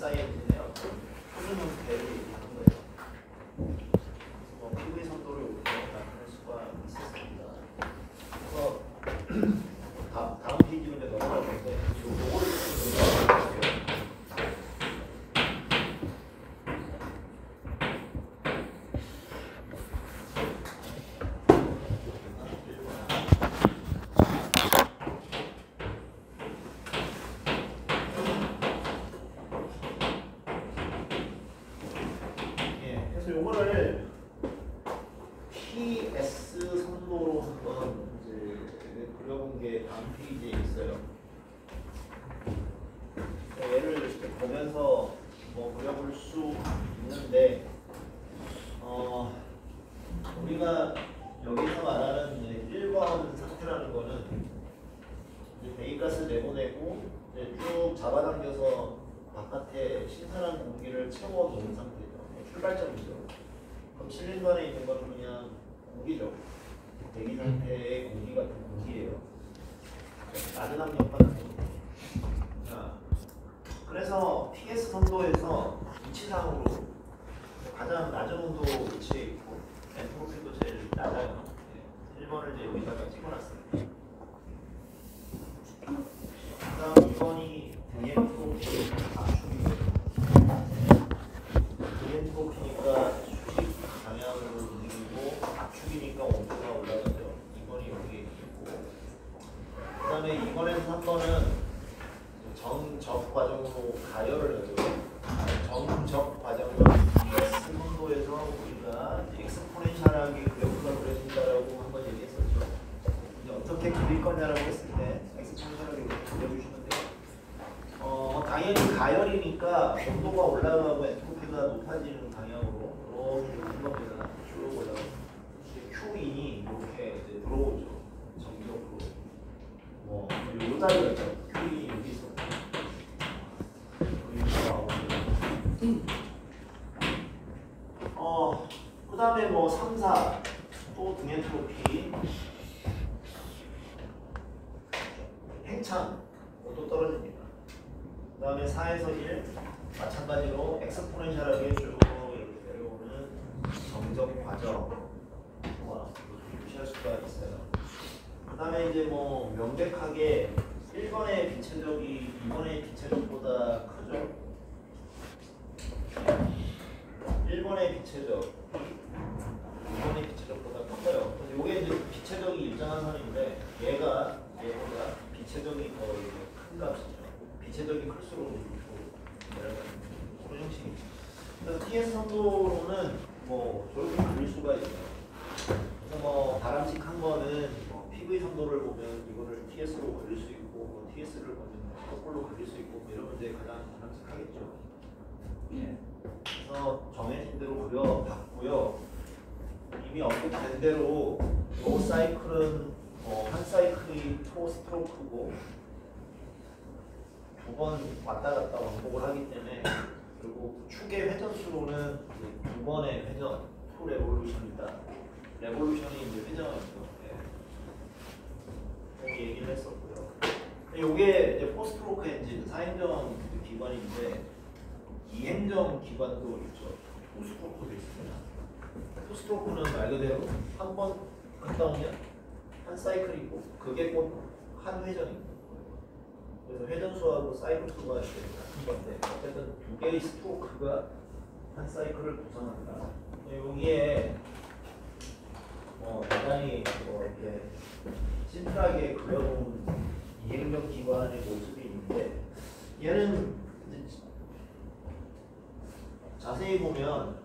SI 엔진의 표준 형태를 얘기하는 거예요. 그래서 PV 선도를 이렇게 나타낼 수가 있었습니다. 그래서 다음 페이지로 이제 넘어갈 건데 요거를 좀 볼게요. 요거를 PS 선도로 한번 이제 그려본 게 다음 페이지에 있어요. 얘를 이렇게 보면서 뭐 그려볼 수 있는데, 우리가 여기서 말하는 1번 상태라는 거는 배기가스 내보내고 쭉 잡아당겨서 바깥에 신선한 공기를 채워 놓은 상태죠. 출발점이죠. 그럼 실린더 안에 있는 건 그냥 공기죠. 대기 상태의 공기 같은 공기예요. 낮은 압력받는 공기. 자, 그래서 PS 선도에서 위치상으로 가장 낮은 온도 위치에 있고 엔트로피도 제일 낮아요. 1번을 이제 여기다가 찍어놨어요. 그다음 2번이 엔트로피 압축이에요. 엔트로피니까 수직 방향으로 움직이고 압축이니까 온도가 올라가죠. 2번이 여기에 있고, 그 다음에 2번에서 3번은 정적 과정으로 가열을 하죠. 정적 과정은 PS 선도에서 우리가 엑스포넨셜하게 그래프가 그려진다라고 한번 얘기했었죠. 이제 어떻게 그릴 거냐라고 했을 때 엑스포넨셜하게 그려주시면 돼요. 당연히 가열이니까 온도가 올라가고 엔트로피가 높아지는 방향으로 이렇게 오는 겁니다. 쭉 올라가고 Q인이 이렇게 이제 들어오죠. 정적으로. 뭐 요 자리였죠. Q인이 여기 있었고 여기 나오고. 그 다음에 뭐 3, 4 또 등엔트로피 팽창 또 떨어집니다. 그 다음에 4에서 1 마찬가지로 엑스포넨셜하게 쭉 이렇게 내려오는 정적 과정 무시할 수가 있어요. 그 다음에 이제 뭐 명백하게 1번의 비체적이 2번의 비체적보다 크죠. 1번의 비체적 2번의 비체적보다 커요. 근데 이게 이제 비체적이 일정한 선인데 얘보다 비체적이 더 큰 값이죠. 비체적이 클수록 내려가는 그런 형식이죠. 그래서 TS 선도로는 뭐 저렇게 그릴 수가 있어요. 그래서 뭐 바람직한 거는 뭐 PV 선도를 보면 이거를 TS로 그릴 수 있고, 뭐 TS를 보면 거꾸로 그릴 수 있고, 뭐 이러면 이제 가장 바람직하겠죠. 예. 그래서 정해진 대로 그려봤고요. 이미 언급된 대로 이 사이클은 한 사이클이 4스트로크고 2번 왔다 갔다 왕복을 하기 때문에, 그리고 축의 회전수로는 2번의 회전, 2 레볼루션이다. 레볼루션이 이제 회전이죠. 네. 얘기를 했었고요. 이게 이제 4스트로크 엔진, 4행정 기관인데 2행정 기관도 있죠. 2스트로크도 있습니다. 2스트로크는 말 그대로 한 번 갔다 오면 한 사이클이고, 그게 꼭 한 회전입니다. 그래서 회전수하고 사이클수가 같은 건데 어쨌든 두 개의 스트로크가 한 사이클을 구성한다. 여기에 대단히 이렇게 심플하게 그려놓은 이행적 기관의 모습이 있는데, 얘는 자세히 보면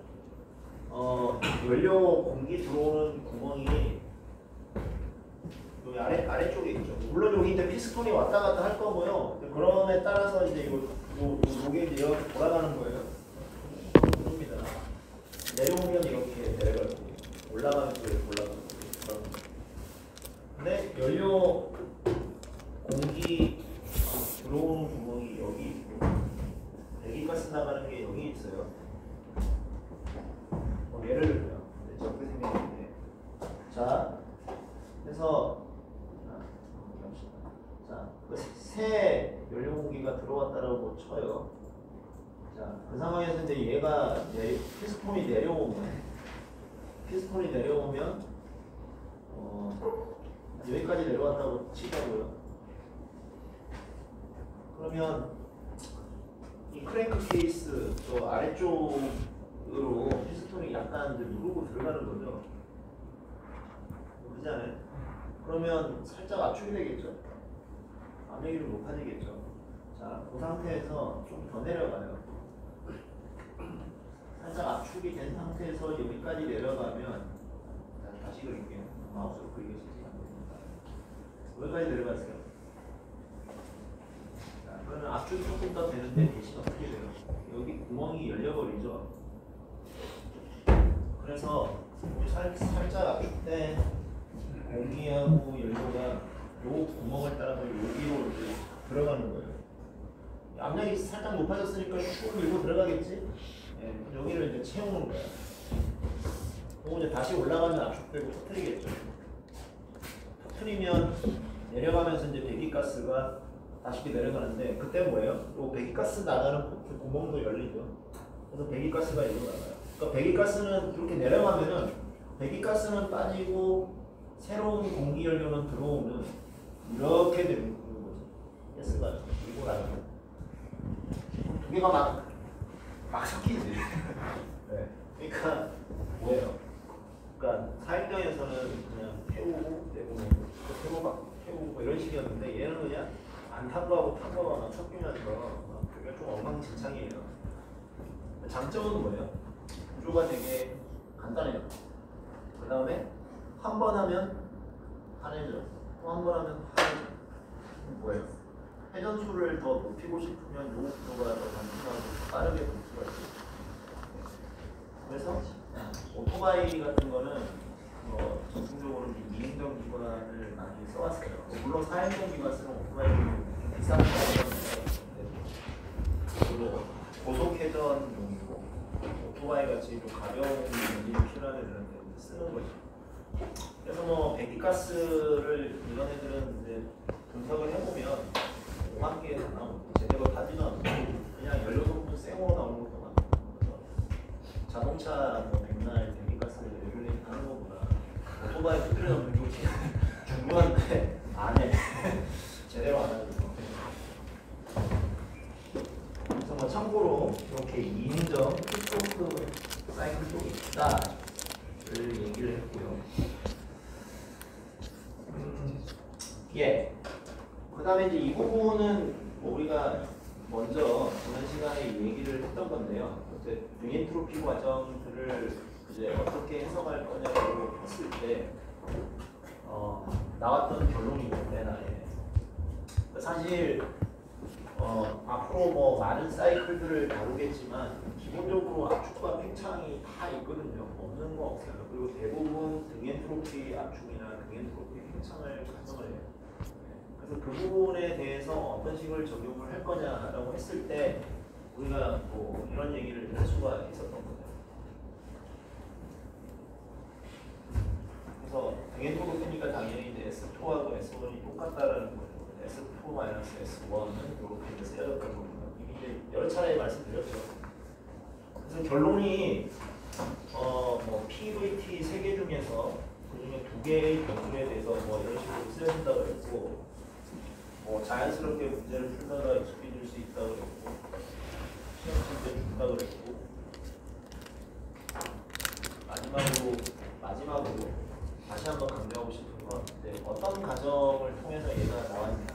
연료 공기 들어오는 구멍이 여기 아래쪽에 있죠. 물론 여기 이제 피스톤이 왔다 갔다 할 거고요. 그럼에 따라서 이제 요게 이제 이렇게 돌아가는 거예요. 그럽니다. 내려오면 이렇게 내려갈 거고, 올라가면 또 이렇게 올라가는 거고. 근데 연료 공기 들어오는 구멍이 여기 있고, 배기가스 나가는 게 여기 있어요. 예를 들면 저렇게 생겼는데, 자, 그래서 자, 새 연료 공기가 들어왔다라고 쳐요. 자, 그 상황에서 이제 얘가 피스톤이 내려오면 여기까지 내려왔다고 치자고요. 그러면 이 크랭크 케이스 저 아래쪽으로 피스톤이 약간 이제 누르고 들어가는 거죠. 그렇지 않아요? 그러면 살짝 압축이 되겠죠. 압력이 좀 높아지겠죠. 자, 그 상태에서 좀 더 내려가요. 살짝 압축이 된 상태에서 여기까지 내려가면, 자, 다시 그릴게요. 마우스로 그리겠습니다. 여기까지 내려갔어요. 자, 그러면 압축이 조금 더 되는데 대신 어떻게 돼요? 여기 구멍이 열려버리죠. 그래서 우리 살짝 압축된 공기하고 연료가 요 구멍을 따라서 여기로 이제 들어가는 거예요. 압력이 살짝 높아졌으니까 쭉 밀고 들어가겠지? 예, 여기를 이제 채우는 거야. 그리고 이제 다시 올라가면 압축되고 터트리겠죠. 터트리면 내려가면서 이제 배기가스가 다시 내려가는데 그때 뭐예요? 요 배기가스 나가는 구멍도 열리죠. 그래서 배기가스가 이리로 나가요. 그러니까 배기가스는 이렇게 내려가면은 배기가스는 빠지고 새로운 공기 연료는 들어오는 이렇게 되는 거지. 가스가 이고 나가요. 두 개가 막 섞이지. 네. 그러니까 뭐예요? 그러니까 사행정에서는 그냥 태우고 내보내고 태우고 이런 식이었는데 얘는 그냥 안 탄 거하고 탄 거가 막 섞이면서 그게 좀 엉망진창이에요. 장점은 뭐예요? 구조가 되게 간단해요. 그 다음에 한 번 하면 환해져. 또 한 번 하면 환해져. 뭐예요? 회전수를 더 높이고 싶으면 요 구조가 더 단순하고 빠르게 볼 수가 있어요. 그래서 오토바이 같은 거는 전통적으로 이행정 기관을 많이 써왔어요. 물론 사행정 기관 쓰는 오토바이는 좀 비싼 거라서 고속회전용이고 오토바이 같이 좀 가벼운 연기를 필요하게 되는데 쓰는 거죠. 그래서 뭐 배기가스를 이런 애들은 이제 분석을 해보면 5만 개가 나오고 제대로 타지도 않고 그냥 연료 소품 쌩으로 나오는 것도 많고 자동차 뭐 백날 배기가스를 레귤레이트 하는 거구나. 오토바이 뚜드려 놓는 게 중요한데 안 해. 제대로 안 하는 거. 그래서 뭐 참고로 이렇게 2인정 키스토크 사이클도 있다를 얘기를 했고요. 예. 그 다음에 이제 이 부분은 뭐 우리가 먼저 지난 시간에 얘기를 했던 건데요. 이제 등엔트로피 과정들을 이제 어떻게 해석할 거냐고 했을 때 나왔던 결론이 있는데 나에 사실 앞으로 뭐 많은 사이클들을 다루겠지만 기본적으로 압축과 팽창이 다 있거든요. 없는 거 없어요. 그리고 대부분 등엔트로피 압축이나 등엔트로피 팽창을 가정을 해요. 그래서 그 부분에 대해서 어떤 식으로 적용을 할 거냐라고 했을 때 우리가 뭐 이런 얘기를 할 수가 있었던 거죠. 그래서 등엔트로피니까 당연히 이제 S2하고 S1이 똑같다라는 거죠. S2-S1은 이렇게 쓰여졌던 겁니다. 이미 이제 여러 차례 말씀드렸죠. 그래서 결론이 뭐 PVT 3개 중에서 그 중에 2개의 경우에 대해서 뭐 이런 식으로 쓰여진다고 했고, 뭐 자연스럽게 문제를 풀다가 익숙해질 수 있다고 그랬고, 시험 칠 때 준다고 그랬고, 마지막으로 다시 한번 강조하고 싶은 건 이제 어떤 과정을 통해서 얘가 나왔냐.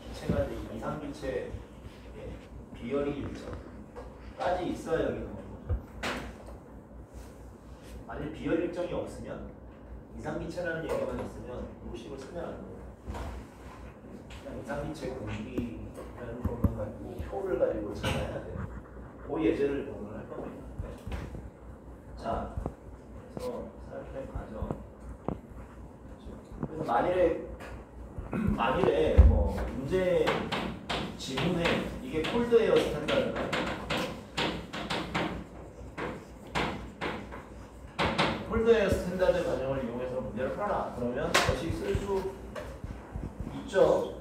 기체가 이제 이상기체 비열이 일정까지 있어야 여기 나오는 거죠. 만약 비열 일정이 없으면 이상기체라는 얘기만 있으면 요식을 쓰면 안 돼요. 그냥 이상기체 공기라는 것만 가지고 표를 가지고 찾아야 돼요. 그 예제를 오늘 할 겁니다. 자, 그래서 사이클의 과정. 그래서 만일에 뭐 문제 지문에 이게 콜드에어 스탠다드인가요? 콜드에어 스탠다드 과정을 이용해서 문제를 풀어라. 그러면 다시 쓸 수 있죠.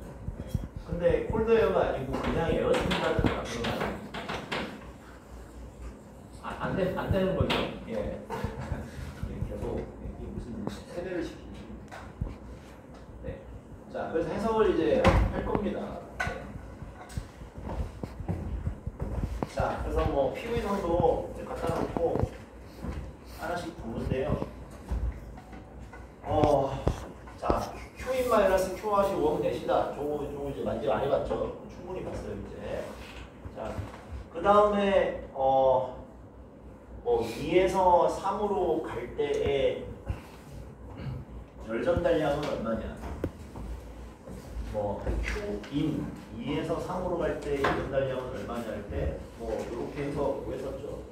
근데 콜드에어가 아니고 그냥 에어 스탠다드를 만들어놔요. 안 되는 거죠. 예. 계속 이게 무슨 세대를 시키지. 네. 자, 그래서 해석을 이제 할 겁니다. 네. 자, 그래서 뭐 PV선도 갖다 놓고 하나씩 보는데요. 자, Q인 마이너스 Q하시 5억 넷이다. 저거 이제 많이 봤죠. 충분히 봤어요 이제. 자, 그 다음에 뭐 2에서 3으로 갈 때의 열전달량은 얼마냐? 뭐 Q인 2에서 3으로 갈 때 열전달량은 얼마냐 할 때 뭐 이렇게 해서 했었죠.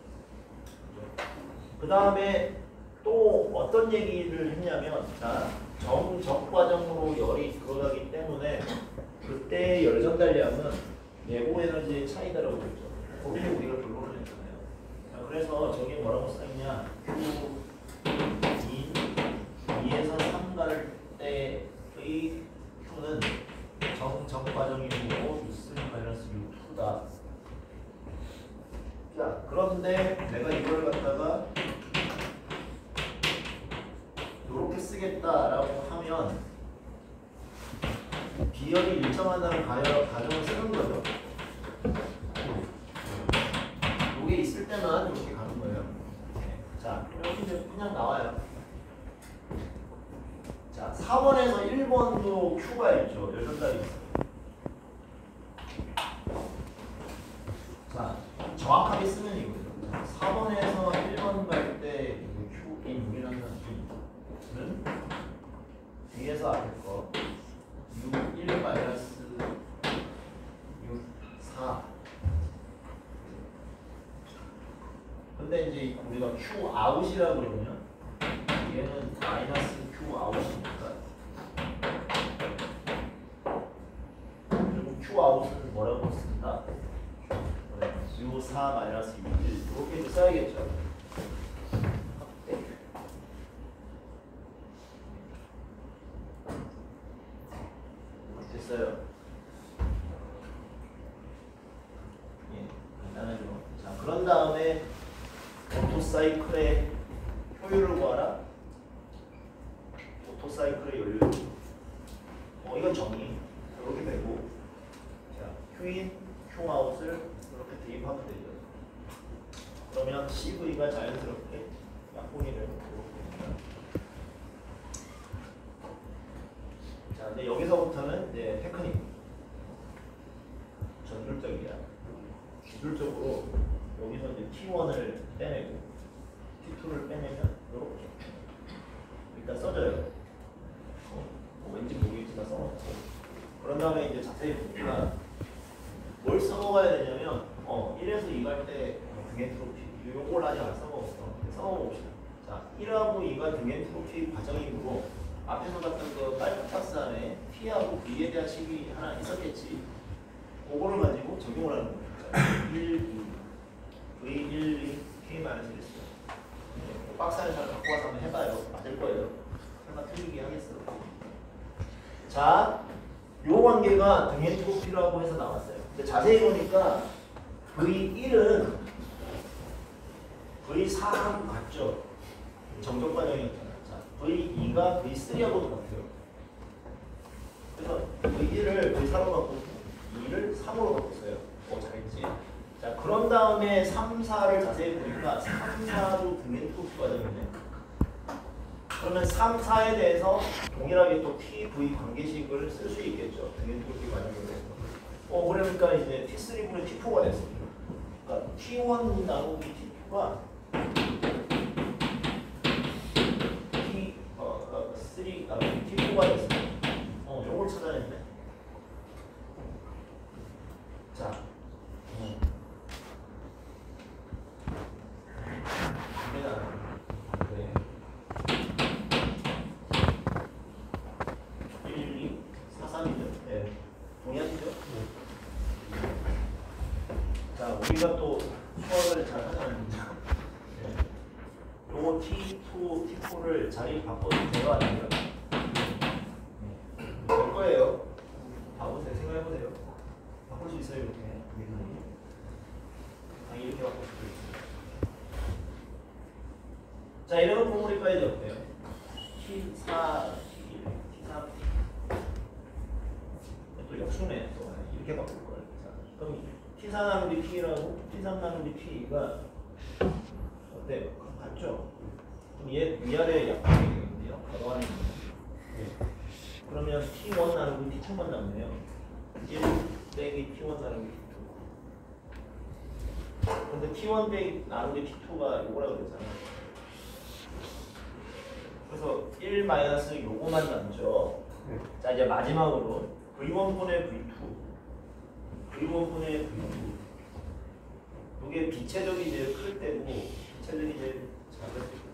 그 다음에 또 어떤 얘기를 했냐면, 자, 정적 과정으로 열이 들어가기 때문에 그때의 열전달량은 내부 에너지의 차이다라고 그랬죠. 거기에 우리가 결론을 했잖아요. 자, 그래서 저게 뭐라고 써있냐? Q 2에서 3 갈 때의 Q는 정적 과정이고 U3 마이너스 U2다. 자, 그런데 내가 이걸 갖다가 이렇게 쓰겠다라고 하면 비열이 일정하다는 가정을 쓰는 거죠. 이게 있을 때만 이렇게 가는 거예요. 자, 여기 이제 그냥 나와요. 자, 4번에서 1번도 Q가 있죠. 열전달이 있어요. 자, 정확하게 쓰면 이거죠. 4번에서 1번 갈 때 Q인 U라는 U는 뒤에서 앞에 거 U1 마이너스 U4. 근데 이제 우리가 Q 아웃이라고 그러면 얘는 마이너스 Q 아웃이니까, 그리고 Q 아웃은 뭐라고 쓴다? U4 마이너스 U1 이렇게 써야겠죠. 됐어요. 예, 간단하죠. 자, 그런 다음에 오토사이클의 효율을 구하라. 오토사이클의 효율. 이건 정의. 이렇게 되고, 자, Q인, Q아웃을 이렇게 대입하면 되죠. 그러면 CV가 자연스럽게 약분이 되고 이렇게 됩니다. 자, 근데 여기서부터는 이제 테크닉. 전술적이야. 기술적으로 여기서 이제 T1을 빼내고 T2를 빼내면 이렇게 일단 써져요. 왠지 모르겠지만 써놓고, 그런 다음에 이제 자세히 보니까 뭘 써먹어야 되냐면 1에서 2 갈 때 등엔트로피, 요걸 아직 안 써먹었어. 써먹어봅시다. 자, 1하고 2가 등엔트로피 과정이고, 앞에서 봤던 그 빨간 박스 안에 T하고 V에 대한 식이 하나 있었겠지. 그거를 가지고 적용을 하는 거예요. 1, 2, V1, 2, K-1. 박스 안에 잘 갖고 와서 한번 해봐요. 맞을 거예요. 설마 틀리게 하겠어. 자, 요 관계가 등엔트로피라고 해서 나왔어요. 근데 자세히 보니까 V1은 V4하고 같죠. 정적 과정이었잖아. 자, V2가 V3하고도 같아요. 그래서 V1을 V4로 바꾸고 2를 3으로 바꿨어요. 잘했지. 자, 그런 다음에 3, 4를 자세히 보니까 3, 4도 등엔트로피 과정이네. 그러면 3, 4에 대해서 동일하게 또 T, V 관계식을 쓸 수 있겠죠. 등엔트로피 과정으로. 그러니까 이제 T3분의 T4가 됐어. 그러니까 T1 나누기 T2가 T4가 됐어. 요걸 찾아냈네. 자, 네. 1, 2, 4, 3이죠. 네. 동의하시죠? 자, 우리가 또 수학을 잘 하잖아요. 네. 요거 T2, T4를 자리 바꿔도 돼요? 아니면? 될 거예요. 봐보세요. 생각해보세요. 바꿀 수 있어요, 이렇게. 이렇게 바꿀 수도 있어요. 자, 이런 포물이까지 어때요? T4, T1, T3, 또 역수네. 또 이렇게 바꿀 거예요. 자, 그럼 T4 나누기 T라고 T3 나누기 T가 어때요? 같죠? 그럼 얘 위아래 약분이 되겠는데요? 걷어가는 거. 그러면 T1 나누기 T2만 남네요. 1 빼기 T1 나누기 T2. 근데 T1 빼기 나누기 T2가 요거라고 그랬잖아요. 그래서 1 마이너스 요거만 남죠. 자, 이제 마지막으로 V1분의 V2. V1분의 V2. 이게 비체적이 제일 클 때고 비체적이 제일 작을 때고.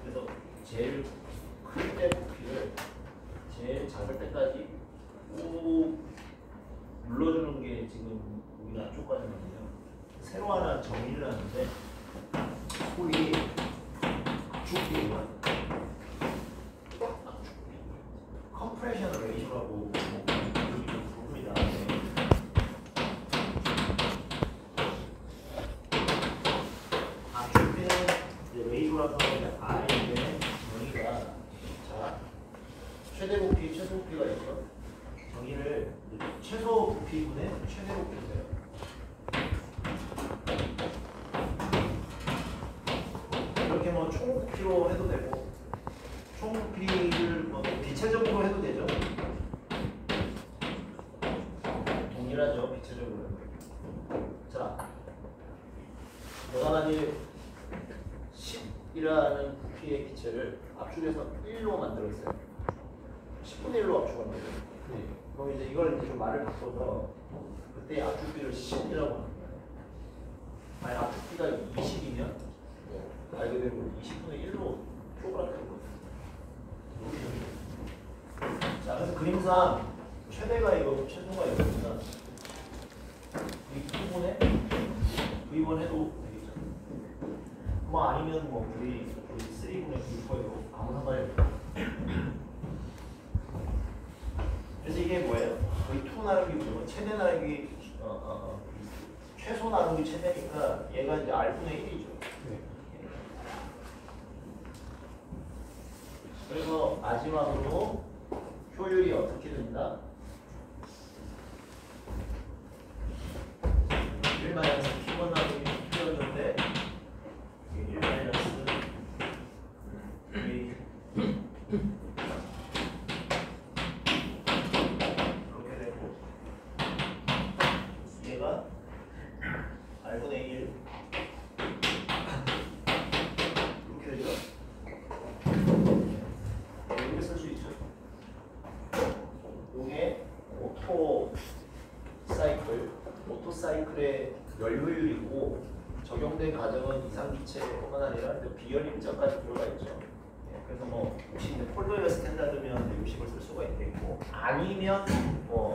그래서 제일 클 때 부피를 제일 작을 때까지 꾹 눌러주는 게 지금 우리가 안쪽 과정인데요. 새로 하나 정리를 하는데 소위 압축비가 컴프레션 레이쇼라고 부릅니다. 압축비는 레이쇼라서 R인데 정의가 자 최대 부피, 최소 부피가 있죠. 정의를 최소 부피분의 최대 부피예요. 이렇게 뭐 총 부피로 해도 되고 총 부피를 뭐 비체적으로 해도 되죠. 동일하죠, 비체적으로. 자, 내가 만일 10이라는 부피의 기체를 압축해서 1로 만들었어요. 10분의 1로 압축한 거예요. 그럼 이제 이걸 이제 좀 말을 바꿔서 그때 압축비를 10이라고 하는 거예요. 만약 압축비가 20이면 말 그대로 20분의 1로 쪼그라뜨는 거예요. 자, 그래서 그림상 최대가 이거고 최소가 이거니까 V2분의 V1 해도 되겠죠. 뭐 아니면 뭐 V3분의 V4도 아무 상관이 없고. 그래서 이게 뭐예요? V2 나누기 V1 최대 나누기 최소 나누기 최대니까 얘가 이제 R분의 1이죠. 그래서 마지막으로 효율이 어떻게 된다? 1 마이너스 T1 나누기 T였는데 1 마이너스 이렇게 되고 얘가 R분의 1 이렇게 되죠? 이렇게 쓸 수 있죠. 이게 오토사이클의 열효율이고 적용된 가정은 이상기체뿐만 아니라 비열입자까지 들어가 있죠. 그래서 뭐 혹시 이제 폴더웨어 스탠다드면 요식을 쓸 수가 있겠고 아니면 뭐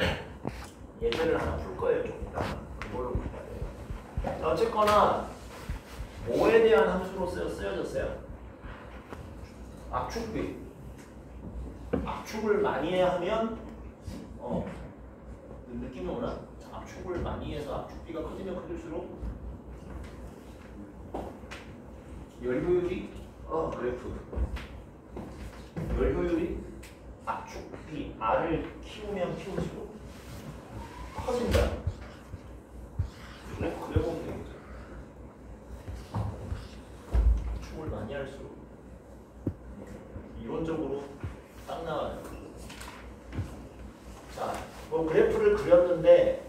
예제를 하나 풀 거예요. 좀 이따 그걸로 풀 거예요. 자, 어쨌거나 뭐에 대한 함수로 쓰여졌어요? 압축비. 압축을 많이 하면 느낌이 오나? 압축을 많이 해서 압축비가 커지면 커질수록 열효율이 그래프 열효율이 압축비 R을 키우면 키울수록 커진다. 그래 보면 되겠죠. 압축을 많이 할수록 이론적으로 딱 나와요. 자, 뭐 그래프를 그렸는데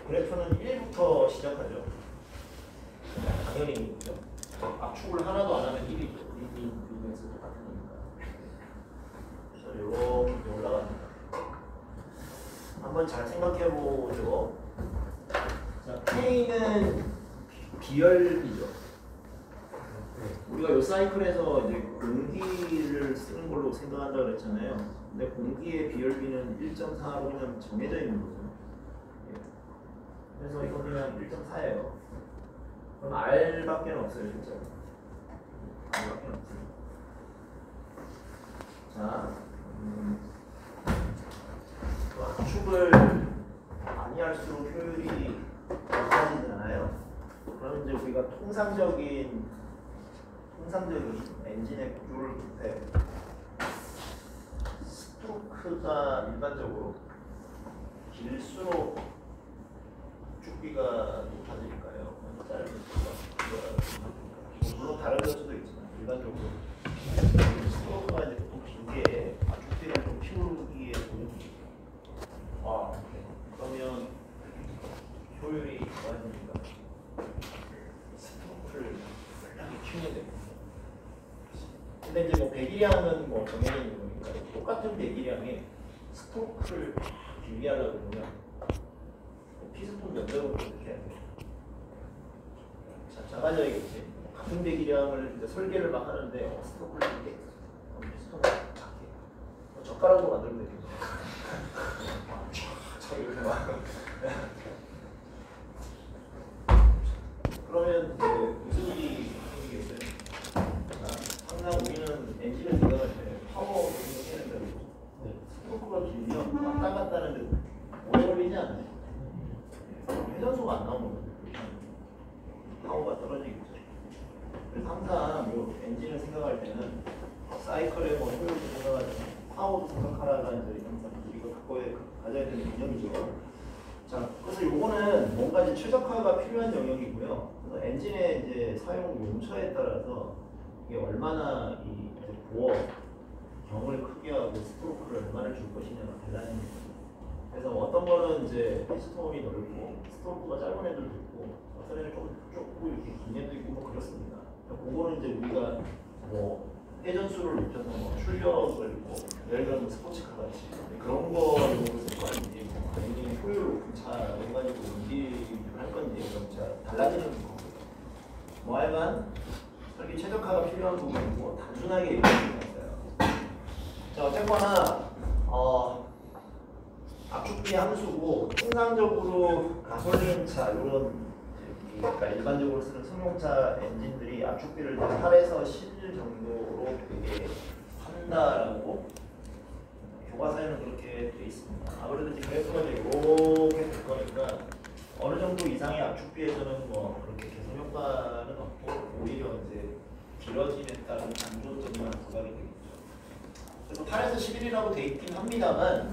그래프는 1부터 시작하죠. 당연히 압축을 하나도 안 하면 1이죠. 1에서 똑같은 거니까. 그래서 이렇게 올라갑니다. 한번 잘 생각해 보죠. 자, K는 비열이죠. 우리가 이 사이클에서 이제 공기를 쓰는 걸로 생각한다고 그랬잖아요. 근데 공기의 비열비는 1.4로 그냥 정해져 있는 거죠. 그래서 이거 그냥 1.4예요. 그럼 R밖에 없어요, 진짜. R밖에 없어요. 자, 압축을 많이 할수록 효율이 높아지잖아요. 그럼 그러면 이제 우리가 통상적인 엔진의 구조를 볼 때 스트로크가 일반적으로 길수록 축비가 높아질까요? 짧을까요? 물론 다른 것도 있지만 일반적으로 스트로크가 이제 보통 길게 축비를 좀 키우기에 도움이. 그러면 효율이 좋아집니다. 스트로크를 편하게 키우면 됩니다. 근데 이제 뭐 배기량은 뭐 정해져 있는 거니까 똑같은 배기량에 스트로크를 길게 하려고 보면 피스톤 면적으로 어떻게 해야 돼요? 작아져야겠지. 같은 배기량을 이제 설계를 막 하는데 스트로크를 길게 피스톤을 작게 젓가락으로 만들면 되겠죠. 이렇게 막 그러면 이제 무슨 일이 생기겠어요? 항상 우리는 엔진을 생각할 때 파워 해야 된다고 스트로크가 길면 왔다 갔다 하는데 오래 걸리지 않아요? 회전수가 안 나오는 거죠. 파워가 떨어지겠죠. 그래서 항상 뭐 엔진을 생각할 때는 사이클의 뭐 효율도 생각하지만 파워도 생각하라가 이제 항상 우리가 가져야 되는 개념이죠. 자, 그래서 요거는 뭔가 이제 최적화가 필요한 영역이고요. 그래서 엔진의 이제 사용 용처에 따라서 이게 얼마나 이 보어 경을 크게 하고 스트로크를 얼마나 줄 것이냐가 달라집니다. 그래서 어떤 거는 이제 피스톤이 넓고 스트로크가 짧은 애들도 있고 어떤 애는 좀 좁고 이렇게 긴 애도 있고 뭐 그렇습니다. 그거는 이제 우리가 뭐 회전수를 높여서 뭐 출력을 뭐 예를 들어 뭐 스포츠카 같이 그런 거를 쓸 거 아닌지 엔진의 효율을 높은 차를 가지고 운전을 할 건지 그럼 달라지는 거고요. 뭐 하여간 설계 최적화가 필요한 부분이고 단순하게 얘기할 수가 있어요. 자, 어쨌거나 압축비 함수고 통상적으로 가솔린차 이런 그러니까 일반적으로 쓰는 승용차 엔진들이 압축비를 8에서 10 정도로 되게 한다라고 교과서에는 그렇게 돼 있습니다. 아무래도 지금 그래프가 이렇게 될 거니까 어느 정도 이상의 압축비에서는 뭐 그렇게 개선 효과는 없고 오히려 이제 길어짐에 따른 안 좋은 점만 부각이 되겠죠. 그래서 8에서 11이라고 돼 있긴 합니다만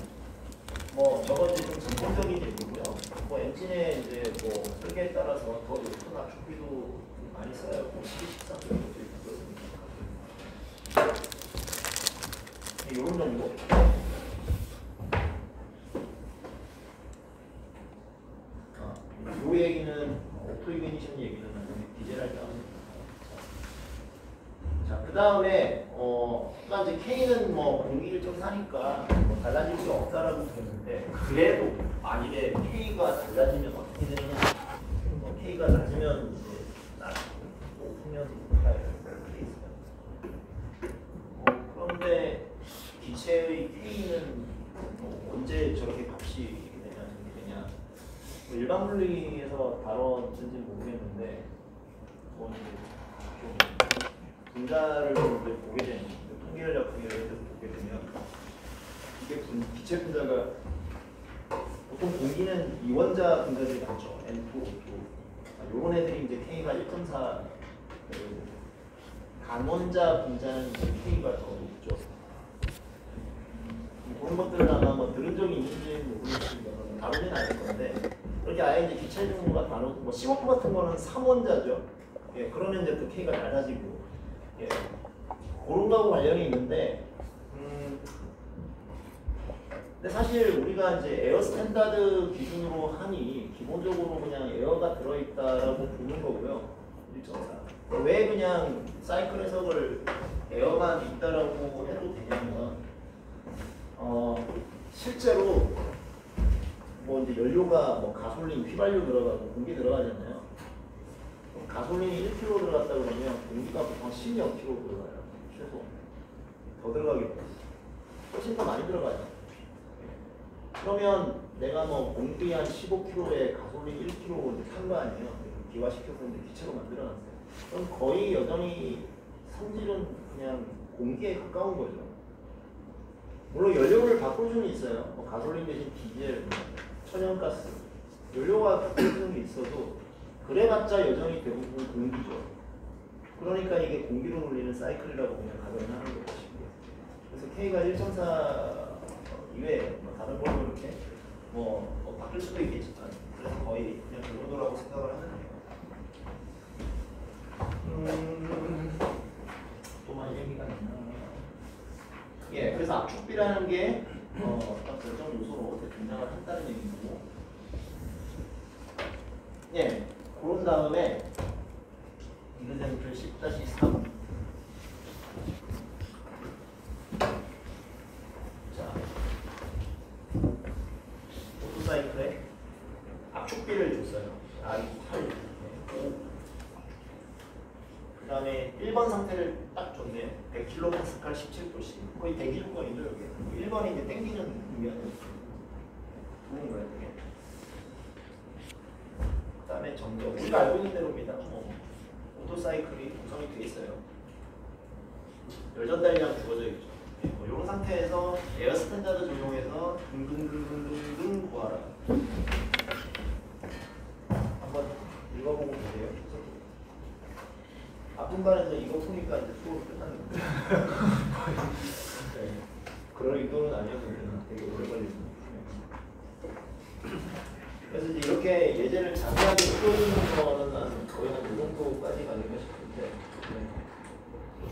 뭐 저건 이제 좀 전통적인 얘기고요. 뭐 엔진의 이제 뭐 설계에 따라서 더 높은 압축비도 많이 써요. 12, 13 정도 있거든요. 이런 정도. 이 얘기는 오토 이그니션 얘기는 나중에 디젤할 때 합니다. 자, 그 다음에 그러니까 이제 K는 뭐 공기 일정 사니까 뭐 달라질 게 없다라고 들었는데 그래도 만일에 K가 달라지면 어떻게 되느냐? 뭐 K가 낮으면 이제 낮고 높으면 높아요. 이렇게 있어요. 그런데 기체의 K는 뭐 언제 저렇게 값이 이렇게 되냐, 저렇게 되냐? 뭐 일반 물리에서 다뤘는지 모르겠는데 뭐 좀 분자를 이제 보게 되면 통계를 작품을 예를 들어서 보게 되면 이게 기체 분자가 보통 공기는 이원자 분자들이 많죠. N2, O2 이런 애들이 이제 K가 1.4 간원자 분자는 K가 더 높죠. 그런 것들을 아마 뭐 들은 적이 있는지 모르겠습니다. 다루진 않을 건데 그렇게 아예 이제 기체 종류가 다르고 뭐 CO2 같은 거는 3원자죠. 예, 그러면 이제 그 K가 낮아지고 예, 그런 거하고 관련이 있는데 근데 사실 우리가 이제 에어 스탠다드 기준으로 하니 기본적으로 그냥 에어가 들어있다라고 보는 거고요. 1.4. 왜 그냥 사이클 해석을 에어만 있다라고 해도 되냐면 실제로 뭐 이제 연료가 뭐 가솔린, 휘발유 들어가고 공기 들어가잖아요. 가솔린이 1kg 들어갔다 그러면 공기가 보통 10몇 kg 들어가요. 최소. 더 들어가게 돼요. 훨씬 더 많이 들어가요. 그러면 내가 뭐 공기 한 15kg에 가솔린 1kg 탄 거 아니에요? 기화시켜서 이제 기체로 만들어놨어요. 그럼 거의 여전히 성질은 그냥 공기에 가까운 거죠. 물론 연료를 바꿀 수는 있어요. 뭐 가솔린 대신 디젤, 천연가스, 연료가 바꿀 수는 있어도 그래봤자 여전히 대부분 공기죠. 그러니까 이게 공기로 눌리는 사이클이라고 그냥 가정을 하는 것이고요. 그래서 K가 1.4 이외에 뭐 다른 걸로 이렇게 뭐 바뀔 수도 있겠지만 그래서 거의 그냥 그 정도라고 생각을 하는 거예요. 또만 얘기가 있나? 예, 그래서 압축비라는 게 딱 결정 요소로 등장을 한다는 얘기고, 예, 그런 다음에 이그젠플 10-3. 자, 오토사이클에 압축비를 줬어요. R8. 그 다음에 1번 상태를 딱 줬네요. 100kPa 17도씨. 거의 대기조건이죠, 여기. 1번이 이제 땡기는 의미하는 좋은 거예요, 되게. 그 다음에 점점. 우리가 알고 있는 대로입니다. 오토사이클이 구성이 되어 있어요. 열전달량 주어져 있죠. 뭐 이런 상태에서 에어 스탠다드 적용해서 등등등등등 구하라. 한번 읽어보고 보세요. 앞분반에서 이거 푸니까 이제 수업이 끝나는 거예요. 네. 그런 의도는 아니었는데 되게 오래 걸리는. 그래서 이제 이렇게 예제를 자세하게 풀어주는 거는 난 거의 한 이 정도까지 가는가 싶은데, 네.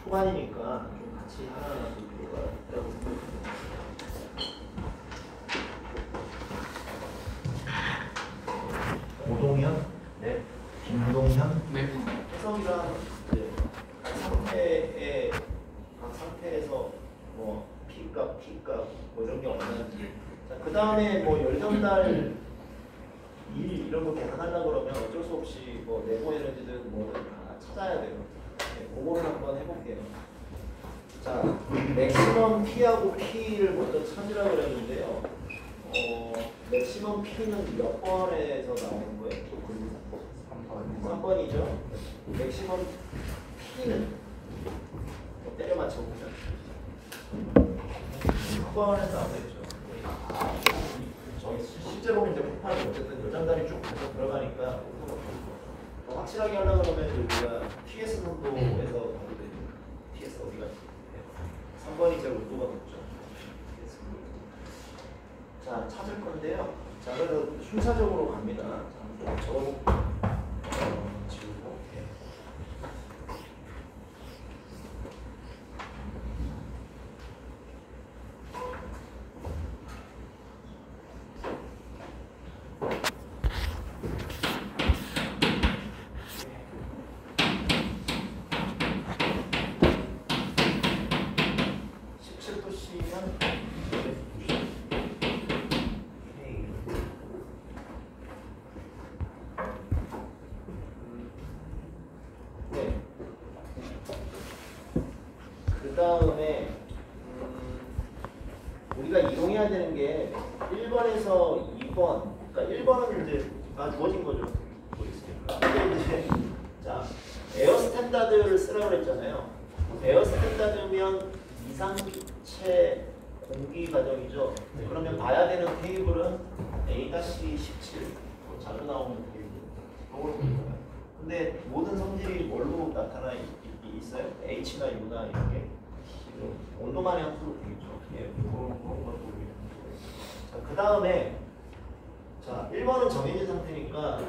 초반이니까 좀 같이 하나하나 볼 필요가 있다고 생각합니다. 오동현? 네. 김동현? 네. 해석이랑 이제 각 상태에서 뭐 P값, T값 뭐 이런 게 얼마인지. 자, 그 다음에 뭐 열전달 일 이런 거 계산하려고 그러면 어쩔 수 없이 뭐 네모 에너지든 뭐든 다 찾아야 돼요. 네, 그거를 한번 해볼게요. 자, 맥시멈 P하고 P를 먼저 찾으라고 그랬는데요. 맥시멈 P는 몇 번에서 나오는 거예요? 3번이죠. 맥시멈 P는 때려 맞춰보자. 6번에서 나오겠죠. 실제로 이제 폭발이 어쨌든 여전달이 쭉 들어가니까 더 확실하게 하려고 그러면 우리가 TS 농도에서 보거든요. TS 어디가 있지? 3번이 제일 온도가 높죠. 자, 찾을 건데요. 자, 그래서 순차적으로 갑니다. 자, 좀 적어볼게요. 지우고. 그 다음에 우리가 이동해야 되는 게 1번에서 2번, 그러니까 1번은 이제 다 주어진 거죠. 근데 이제 자, 에어 스탠다드를 쓰라고 그랬잖아요. 에어 스탠다드면 이상기체 공기 과정이죠. 그러면 봐야 되는 테이블은 A-17 자주 나오는 테이블. 이걸 보는 거예요. 근데 모든 성질이 뭘로 나타나 있어요? H나 U나 이런 게 온도만의 함수로 되겠죠. 예, 그런 것도 자, 그 다음에 자, 1번은 정해진 상태니까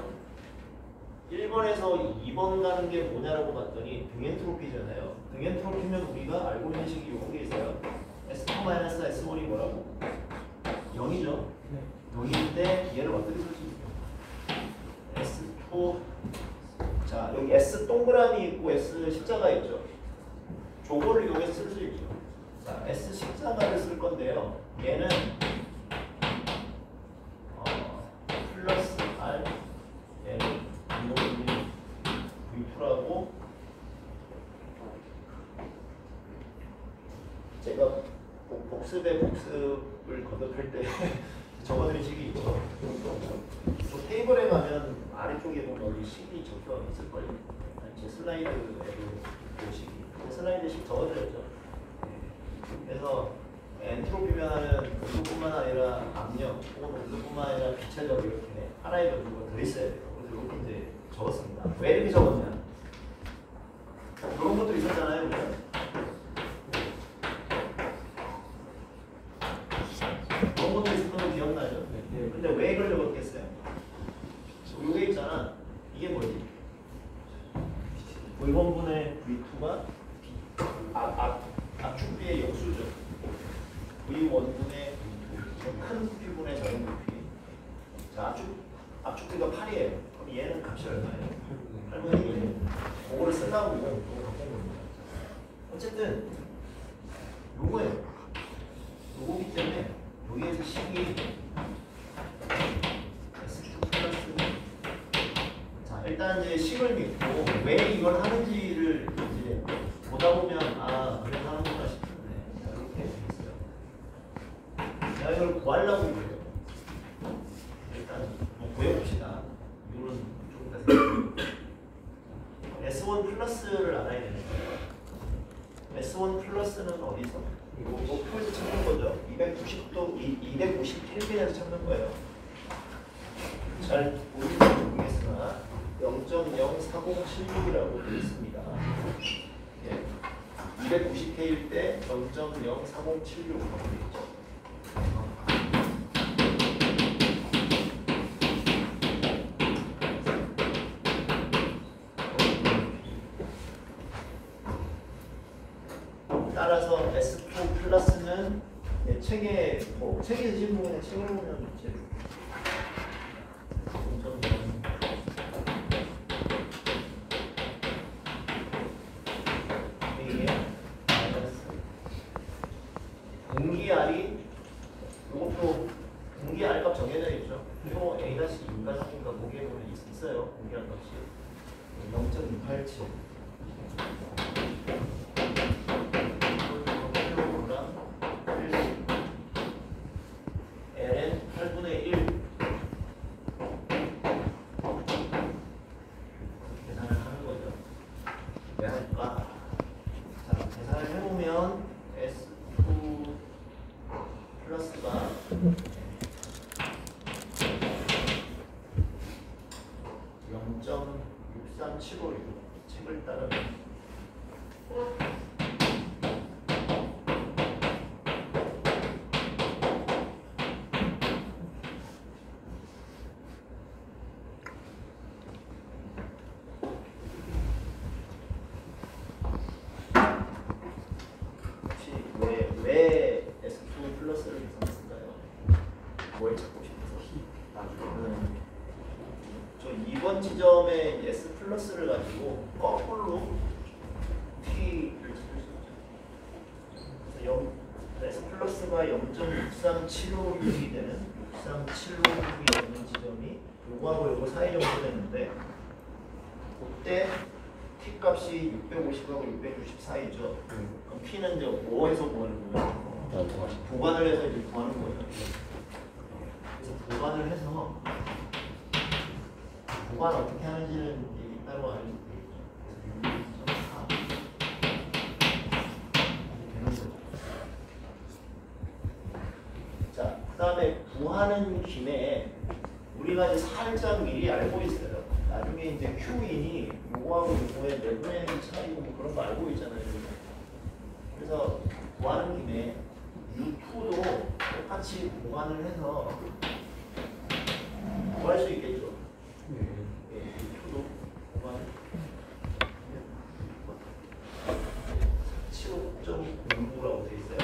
1번에서 2번 가는 게 뭐냐라고 봤더니 등엔트로피잖아요. 등엔트로피면 우리가 알고 있는 식이 이런 게 있어요. S2-S1이 뭐라고? 0이죠. 0인데 얘를 어떻게 쓸 수 있어요? S2 자, 여기 S 동그라미 있고 S 십자가 있죠. 저거를 이용해서 쓸 수 있죠. 자, S 십자가를 쓸 건데요. 얘는 플러스 R, 얘는 U라고 제가 복습에 복습을 거듭할 때 적어드린 식이 있죠. 또 테이블에 가면 아래쪽에 보면 어디 식이 적혀 있을걸요. 제 슬라이드에도 그 식이. 슬라이드 식 적어드렸죠. 그래서 엔트로피 변화는 온도뿐만 아니라 압력, 혹은 온도뿐만 아니라 기체적 이렇게 하나의 변수가 들어있어야 돼요. 그래서 이렇게 이제 적었습니다. 왜 이렇게 적었냐? 이런 것도 있었잖아요. 우리가. 이런 것도 있었던 거 기억나죠? 근데 왜 이걸 적었겠어요? 요게 있잖아. 이게 뭐지? V1분의 V2가 압축비의 역수죠. V1분의 큰 부피분의 작은 부피. 자, 압축비가 8이에요. 그럼 얘는 값이 얼마예요? 8분의 1. 그거를 쓰려고 이거 어쨌든 요거예요. 요거기 때문에 여기에서 식이 S2 플러스. 자, 일단 이제 식을 믿고 왜 이걸 하는지를 이제 보다 보면 아 그래 하는구나 싶은데 이렇게 되어 있어요. 내가 이걸 구하려고 이래요. 일단 뭐 구해봅시다. 이거는 좀 이따 S1 플러스를 알아야 되는 거예요. S1 플러스는 어디서? 이거 표에서 찾는 거죠. 290도, 290켈빈에서 찾는 거예요. 잘 보이는지 모르겠으나 0.04076이라고 되어 있습니다. 예. 290K일 때 0.04076이라고 되어 있죠. 따라서 S2 플러스는 책에 책에 드신 분의 책을 보면 이제 이게 마이너스 공기알이 이것도 공기알 값 정해져 있죠. 요 A-2인가 3인가 거기에 보면 있어요. 공기알 값이 0.287. L은 8분의 1 계산을 하는 거죠. 왜 할까? 자, 계산을 해보면 S2 플러스가 0.6375 책을 따르면 왜 S2 플러스를 계산했을까요? 뭘 찾고 싶어서? 저 2번 지점에 S 플러스를 가지고 거꾸로 T를 찾을 수 있죠. 그래서 S 플러스가 0.6375이 되는 6375이 되는 지점이 요거하고 요거 사이 정도 되는데 그때 T 값이 650하고 660 사이죠. 그럼 P는 이제 5에서 구하는 거예요. 보관을 해서 이제 구하는 거예요. 그래서 보관을 해서 보관 어떻게 하는지는 이제 따로 알려드릴게요. 그래서 6.4 되는 거죠. 자, 그 다음에 구하는 김에 우리가 이제 살짝 미리 알고 있어요. 나중에 이제 Q인이 요거하고 요거의 내분의 차이고 뭐 그런 거 알고 있잖아요. 그래서 구하는 김에 U2도 똑같이 보관을 해서 구할 수 있겠죠. U2도 보관 45.09라고 돼 있어요.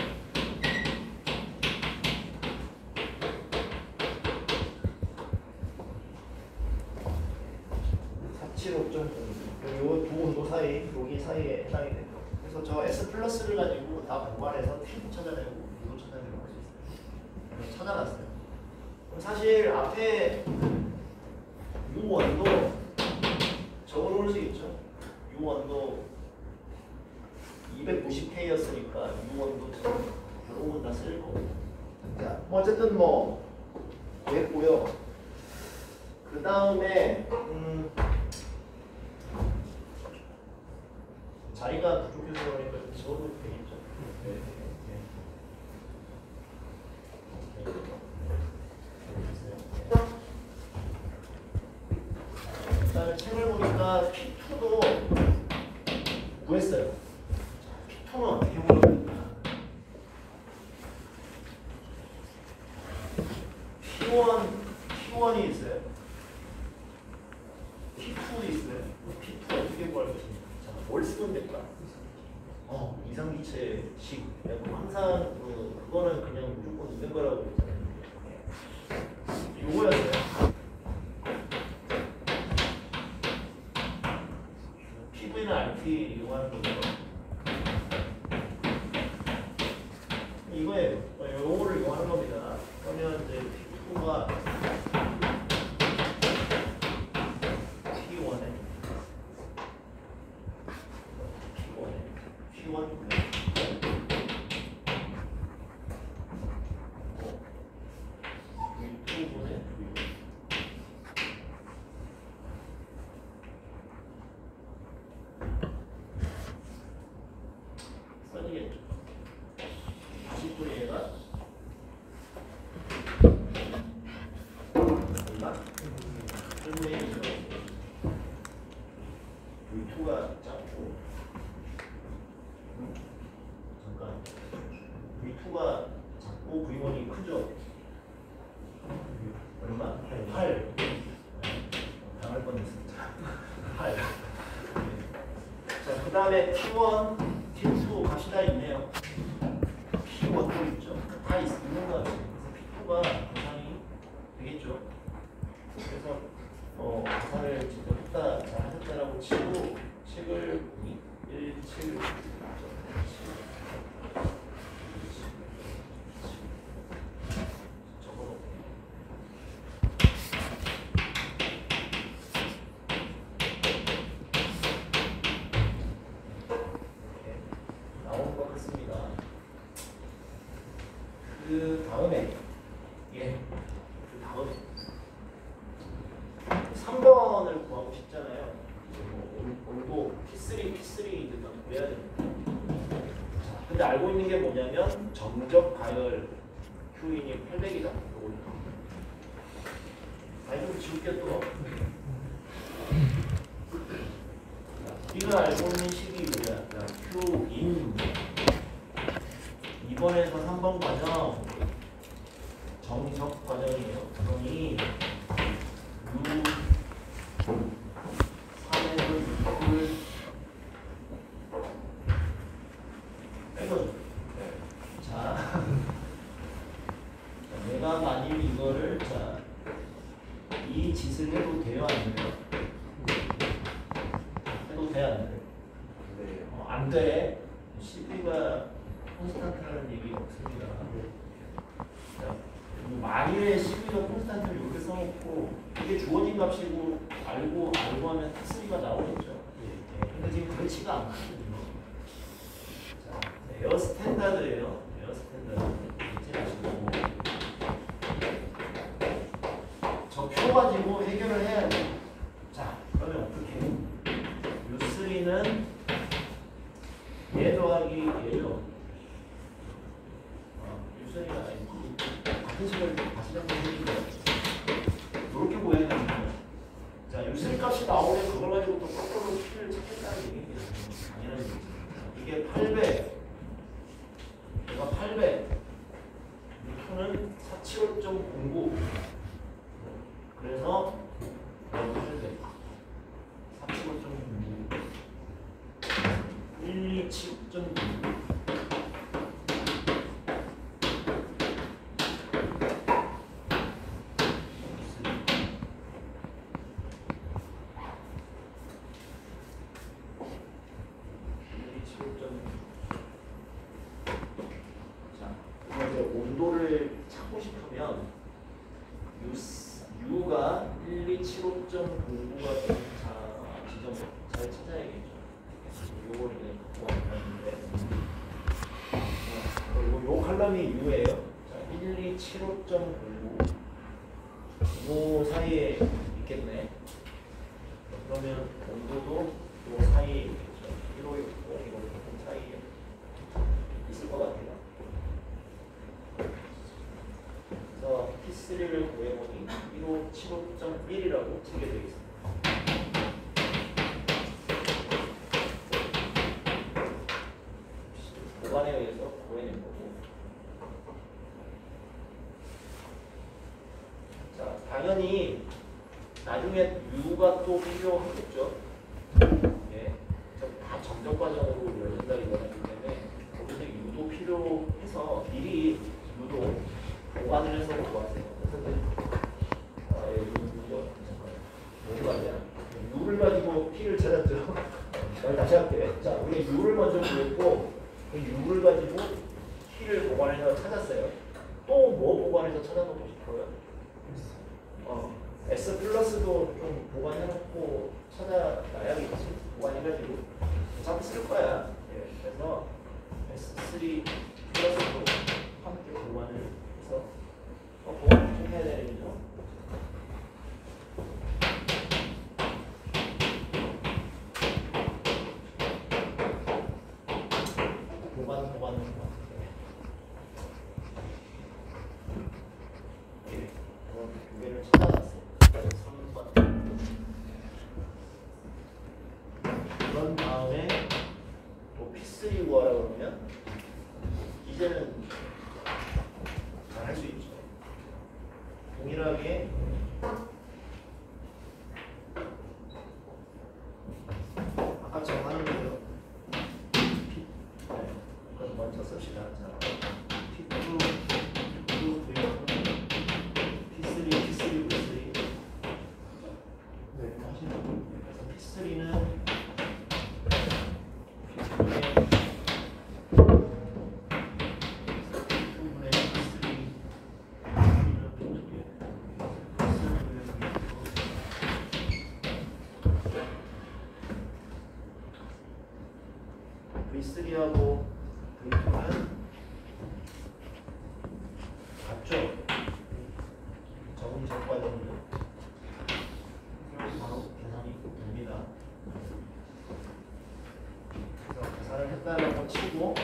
요 두 사이, 여기 사이에 해당이 되죠. 그래서 저 S 플러스를 가지고 다 보관해서 T도 찾아내고 U도 찾아내고 할 수 있어요. 찾아놨어요. 그럼 사실 앞에 U1도 적어놓을 수 있죠. U1도 290K였으니까 U1도 이런 건 다 쓸 거고. 자, 어쨌든 뭐 됐고요. 그 다음에 자리가 부족해서 그러니까 적어도 되겠죠. 네. 책을 보니까 P2도 구했어요. P2는 어떻게 물어볼까? P1이 있어요. P2도 있어요. P2 어떻게 구할 것입니까? 자, 뭘 쓰면 될까? 이상기체식. 항상 그거는 그냥 무조건 있는 거라고 그랬잖아요. 요거였어요. PV는 RT 이용하는 거죠. 이거예요. 요거를 이용하는 겁니다. 그러면 이제 P2가 V2가 작고 잠깐 V2가 작고 V1이 크죠? 얼마? 8 당할 뻔했어. 8 자, 그 다음에 T1, T2 값이 다 있네요. P1도 있죠? 다 있는 거 같아요. 그래서 P2가 계산이 되겠죠? 그래서 계산을 직접 했다, 잘 하셨다라고 치고 책을 17 적어놓을게요. 이렇게 나온 것 같습니다. 그 다음에 그 다음에 3번을 구하고 싶잖아요. 온도 P3 일단 구해야 됩니다. 근데 알고 있는 게 뭐냐면 정적 가열 Q인이 800이다. 아니 좀 지울게 또. 우리가 알고 있는 식이 뭐야? Q인 2번에서 3번 과정 정적 과정이에요. 그러니 U 3에서 6을 빼거죠. 자, 내가 만일 이거를 이 짓을 해도 돼요, 안 돼요? 해도 돼, 안 돼? 안 돼. CP가 콘스탄트라는 얘기 없습니다. 만일의 CP가 콘스탄트를 이렇게 써놓고 이게 주어진 값이고 알고 하면 T3가 나오겠죠. 근데 지금 그렇지가 않거든요. 자, 에어 스탠다드예요. 에어 스탠다드. 잊지 마시고 저 표 가지고 해결을 해야 돼요. 자, 그러면 어떻게 해? U3는 얘 더하기 얘죠. U3가 아니고 같은 식을 다시 잡는데 이렇게 보여야 됩니다. 자, U3 값이 나오면 그걸 가지고 또 거꾸로 P를 찾겠다는 얘기입니다. 당연한 얘기죠. 이게 8배, 얘가 8배, Q는 475.09. 그래서 8배, 475.09, 127.9. 온도를 찾고 싶으면 U가 1275.09가 되는 지점 잘 찾아야겠죠. 요걸 이제 갖고 왔는데 그리고 요 칼럼이 U예요. 자, 1275.09 요 사이에 있겠네. 그러면 온도도 요 사이에 있겠죠. 1560 이거 같은 사이에 있을 것 같아요. 그래서 P3를 구해보니 1575.1이라고 치게 되어 있습니다. 당연히 나중에 U가 또 필요하겠죠. 예, 다 점적 과정으로 열린다기보다 하기 때문에 거기서 U도 필요해서 미리 U도 보관을 해서 보관하세요. 뭔가 아니야? U를 가지고 P를 찾았죠. 다시 할게. 자, 우리 U를 먼저 구했고 그 U를 가지고 P를 보관해서 찾았어요. 또 뭐 보관해서 찾아보고 싶어요? S 플러스도 좀 보관해놓고 찾아놔야겠지. 보관해가지고 자꾸 쓸 거야. 예, 그래서 S3 플러스도 함께 보관을 해서 보관 좀 해야 되겠죠. 보관. 예, 두 개를 찾아놨어요. 3번. 그런 다음에 또 P3 구하라고 그러면 이제는 잘 할 수 있죠. 동일하게 아까처럼 하는 거예요. 그럼 먼저 씁시다. 자, P2, P3, V3. 네, 그래서 P3는 V3하고 V2는 같죠? 정리적 과정으로 바로 계산이 됩니다. 그래서 계산을 했다라고 치고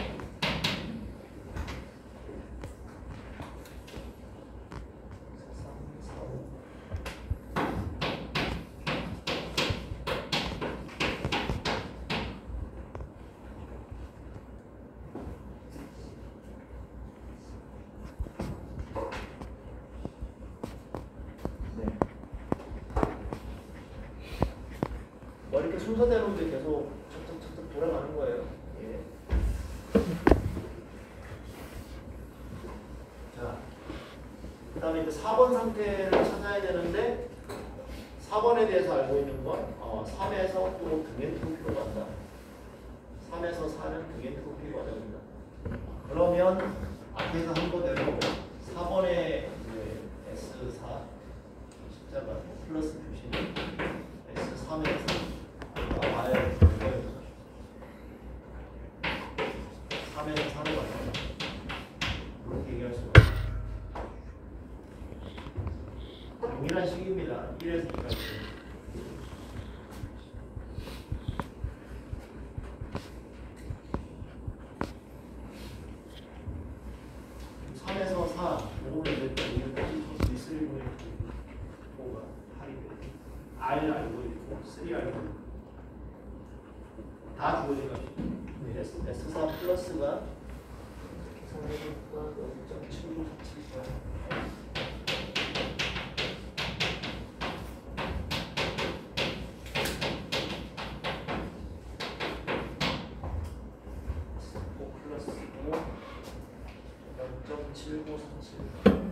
이렇게 순서대로 이제 계속 척척척척 돌아가는 거예요. 예. 자, 그 다음에 이제 4번 상태를 찾아야 되는데 4번에 대해서 알고 있는 건 3에서 또 등엔트로피로 간다. 3에서 4는 등엔트로피 과정입니다. 그러면 앞에서 한 거대로 4번에 S4 십자가 플러스 표시는 S3에서 3에서 4로 간다. 그렇게 얘기할 수가 있어요. 동일한 식입니다. 1에서 2까지. 3에서 4, 요거는 이제 V3로 뭐가 8이 R 알고 있고 3 알고 있고 다 주어진 것이죠. S4 플러스가 계산해보니까 0.7947.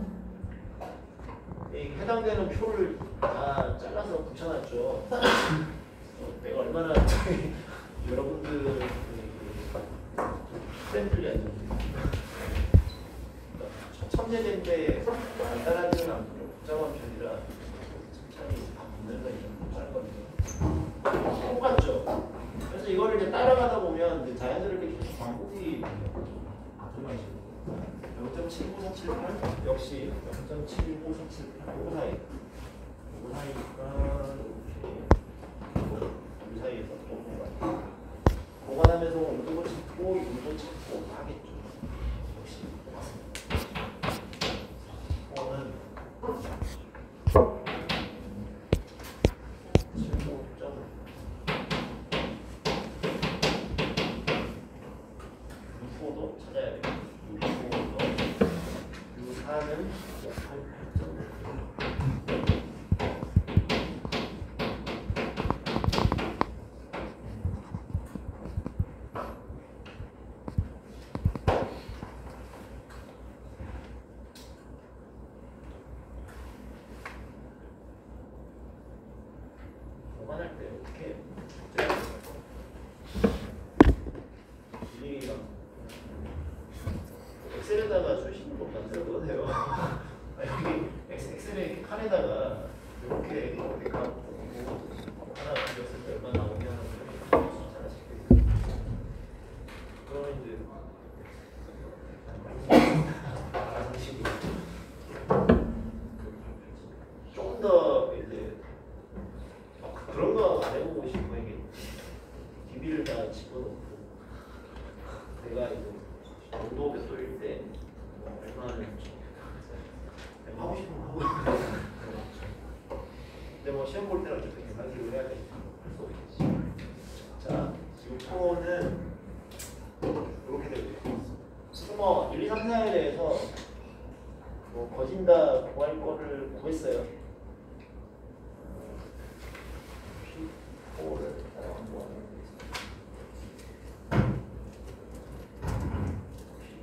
해당되는 표를 다 잘라서 붙여놨죠. 내가 얼마나 여러분들 프렌들리한지 첨예된데 간단하지는 않고 복잡한 편이라 천천히 다 붙는 거 이런 거 하는 건데 똑같죠. 그래서 이거를 이제 따라가다 보면 이제 자연스럽게 계속 반복이 가능하시고 0.75478 역시 0.75478 요거 사이 요거 사이니까 이렇게 이 사이에서 보관하면서 온도도 찾고 물도 찾고 하겠죠. 역시 맞습니다. 이거는 75도 찾아야 돼요. 65도 64는 58.5 계산할 때 어떻게 일일이 막 엑셀에다가 수식을 좀 만들어도 돼요. 여기 엑셀의 칸에다가 이렇게 가고 하나 그렸을 때 얼마 나오냐 하는 숫자를 찍게 그러면 이제 상식으로 좀 더 이제 그런 거 안 해보고 싶어. 이게 DB를 다 집어넣고 내가 이제 정도 몇 도일 때 얼마를 하고 싶으면 하고 근데 뭐 시험 볼 때는 어쨌든 계산기로 해야 되니까 할 수 없겠지. 자, 요거는 이렇게 되고요. 그래서 뭐 1, 2, 3, 4에 대해서 뭐 거진다 구할 거를 구했어요. P4를 한번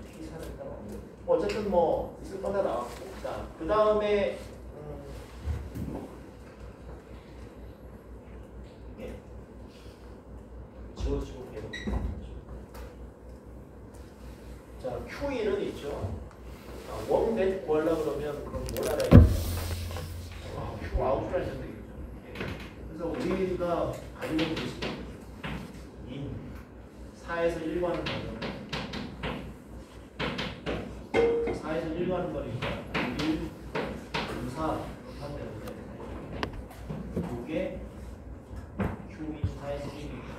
P4를 따라 어쨌든 뭐 있을 거 다 나왔고, 자, 그 다음에 지워주고 계속. 자, Q1은 있죠. 원넷 구하려고 그러면 그럼 뭘 알아야 돼요? Q 아웃을 하셔야 되겠죠. 그래서 우리가 가지고 있는 것이 인 4에서 1 가는 거는 4에서 1 가는 거니까 1, 2, 4 이렇게 하면 되는데 이게 Q인 4에서 1이니까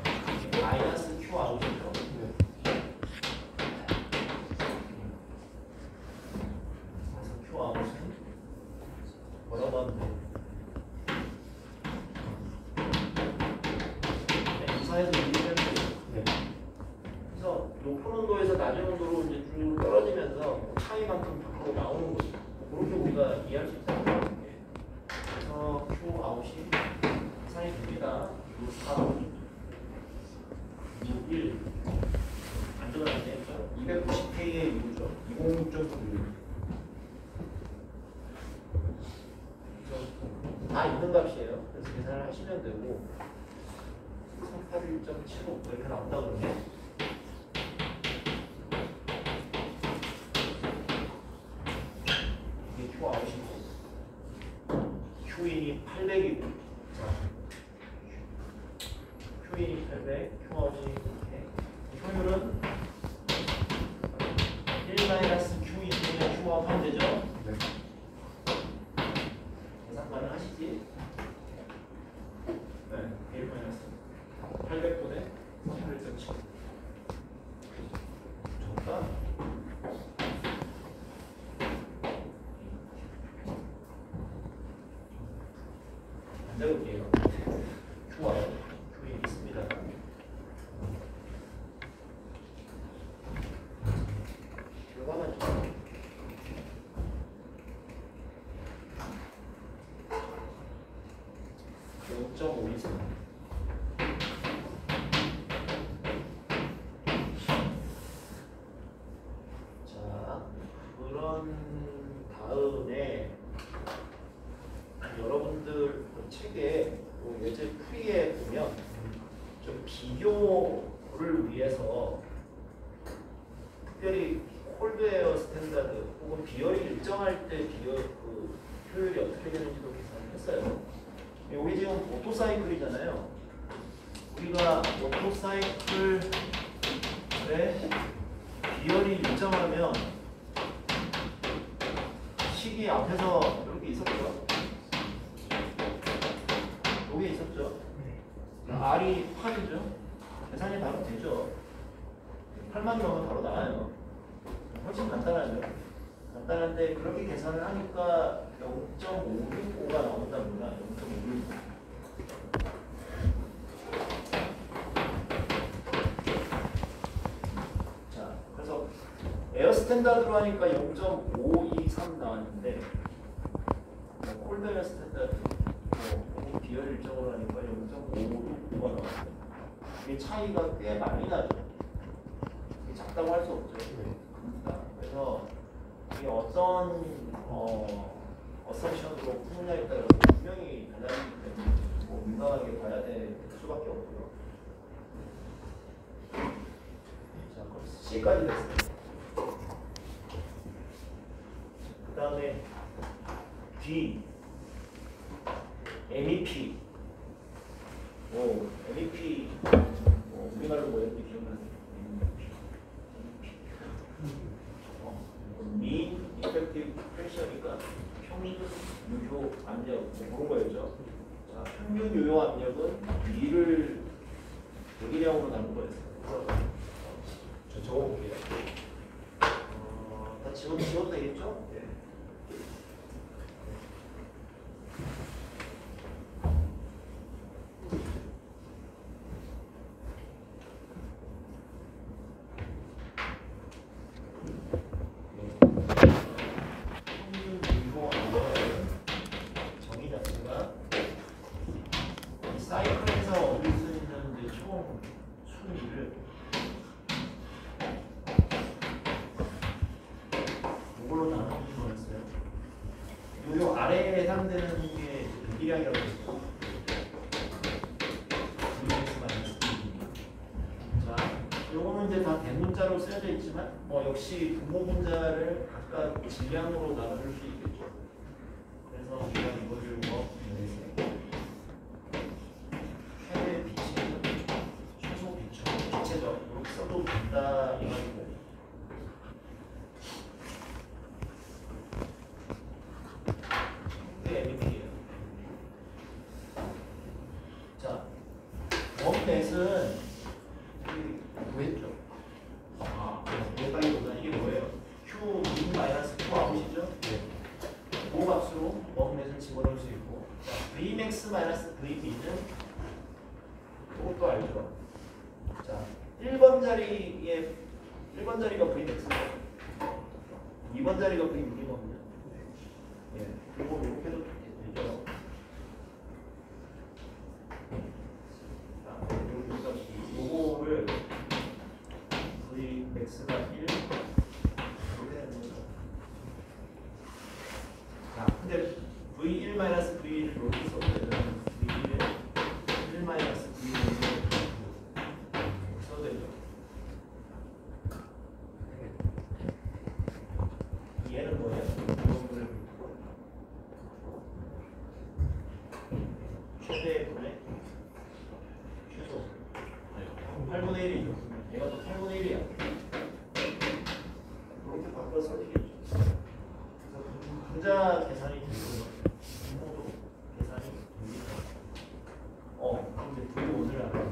마이너스 Q 아웃이죠. 그래서 Q 아웃은 뭐라고 하면 돼요? 4에서 1이면 돼요. 그래서 높은 온도에서 낮은 온도로 이제 쭉 떨어지면서 차이만큼 밖으로 나오는 거죠. 그렇게 우리가 이해할 수 있다는 거예요. 그래서 Q 아웃이 계산이 됩니다. 4, 1 안 들어가는데 290K의 6이죠. 206.9. 다 있는 값이에요. 그래서 계산을 하시면 되고 381.75 이렇게 나온다 그러면 이게 Q 아웃이고 Q인이 800이고 Q인이 800, Q 아웃이 이렇게 효율은 1-Q인분의 Q 아웃 하면 되죠? 네. 계산 가능하시지? 네, 1 800분의 8.7 좋다. 안 적을게요. Q와 Q에 있습니다. 결과만 좀 0.5 이상. 자, 그런 다음에 여러분들 책에 예제 풀이에 보면 좀 비교를 위해서 특별히 콜드웨어 스탠다드 혹은 비열이 일정할 때 그 효율이 어떻게 되는지도 계산을 했어요. 여기 지금 오토사이클이잖아요. 우리가 오토사이클에 비열이 일정하면 식이 앞에서 이렇게 있었죠. 여기 있었죠. R이 8이죠. 계산이 바로 되죠. 8만 넣으면 바로 나와요. 훨씬 간단하죠. 간단한데 그렇게 계산을 하니까 0.565가 나온답니다. 0.565. 자, 그래서 에어 스탠다드로 하니까 0.523 나왔는데 콜드웨어 스탠다드 비열 일정으로 하니까 0.565가 나왔어요. 이게 차이가 꽤 많이 나죠. 이게 작다고 할 수 없죠. 큽니다. 그래서 이게 어떤 어셈션으로 푸느냐에 따라서 분명히 달라지기 때문에 뭐 민감하게 봐야 될 수밖에 없고요. 자, 그럼 C까지 됐어요. 그 다음에 D, MEP. 오, MEP. 우리말로 뭐였는지 기억나세요? mean effective pressure니까 평균 유효 압력 뭐 그런 거였죠. 자, 평균 유효 압력은 B를 대기량으로 나눈 거였어요. 저 적어볼게요. 다 지워도 되겠죠? 네. 해당되는 게 대기량이라고 했죠. 자, 요거는 이제 다 대문자로 쓰여져 있지만 역시 분모분자를 각각 질량으로 나눌 수 있겠죠. 그래서 우리가 이거를 최대 비체적, 최소 비체적 이렇게 써도 된다 이 말이고. 넷은 뭐였죠? 여기까지보다 이게 뭐예요? Q in 마이너스 Q 아웃이죠? 네. 그 값으로 넷은 집어넣을 수 있고, 자, V max 마이너스 VB는 그것도 알죠? 자, 1번 자리가 V max고 2번 자리가 V min이거든요. 예. 그리고 이렇게 해도 되죠. 요거를 V max가 1 이렇게 되는 거죠. 자, 근데 V1 마이너스 V1을 이렇게 써도 되면 V1을 1 마이너스 V1을 써도 되죠. 얘는 뭐예요? 이거를 최대분의 최소 8분의 1이죠. 얘가 또 8분의 1이야. 이렇게 바꿔서 써지겠죠. 그래서 분자 계산이 되고요. 분모도 계산이 됩니다. 근데 V1을 알아야 돼.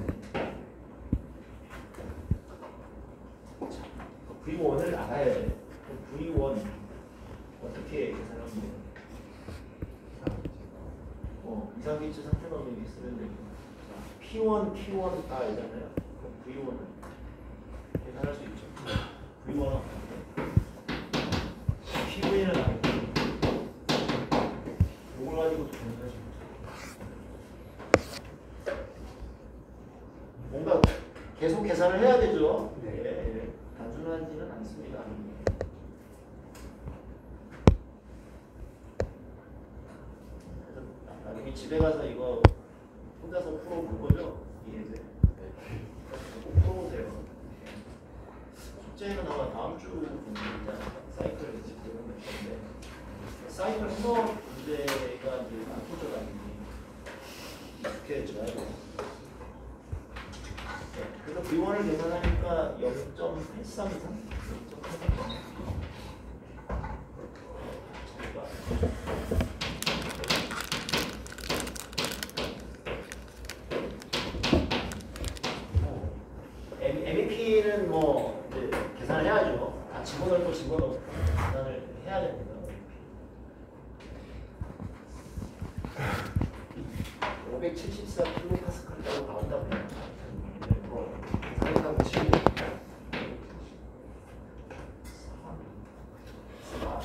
V1을 알아야 돼. V1 어떻게 계산하면 돼요? 이상기체 상태방정이 있으면 되고. P1, P1 다 알잖아요. 그럼 V1을 계산할 수 있죠. V1은 P1은 알고 이걸 가지고 계산할 수 있죠. 뭔가 계속 계산을 해야 되죠. 네. 단순하지는 않습니다. 나중에 집에 가서 이거 혼자서 풀어볼 거죠? 이해돼? 꼭 풀어보세요. 숙제는 아마 다음 주 사이클을 이제 배우는 건데 사이클 해석 문제가 이제 많겠죠, 당연히. 익숙해져야 돼요. 그래서 V1을 계산하니까 0.833? 0.833? MEP는 뭐 이제 계산을 해야죠. 다 집어넣고 계산을 해야 됩니다. 574kPa라고 나온다고 해요. 계산했다고 치고 4.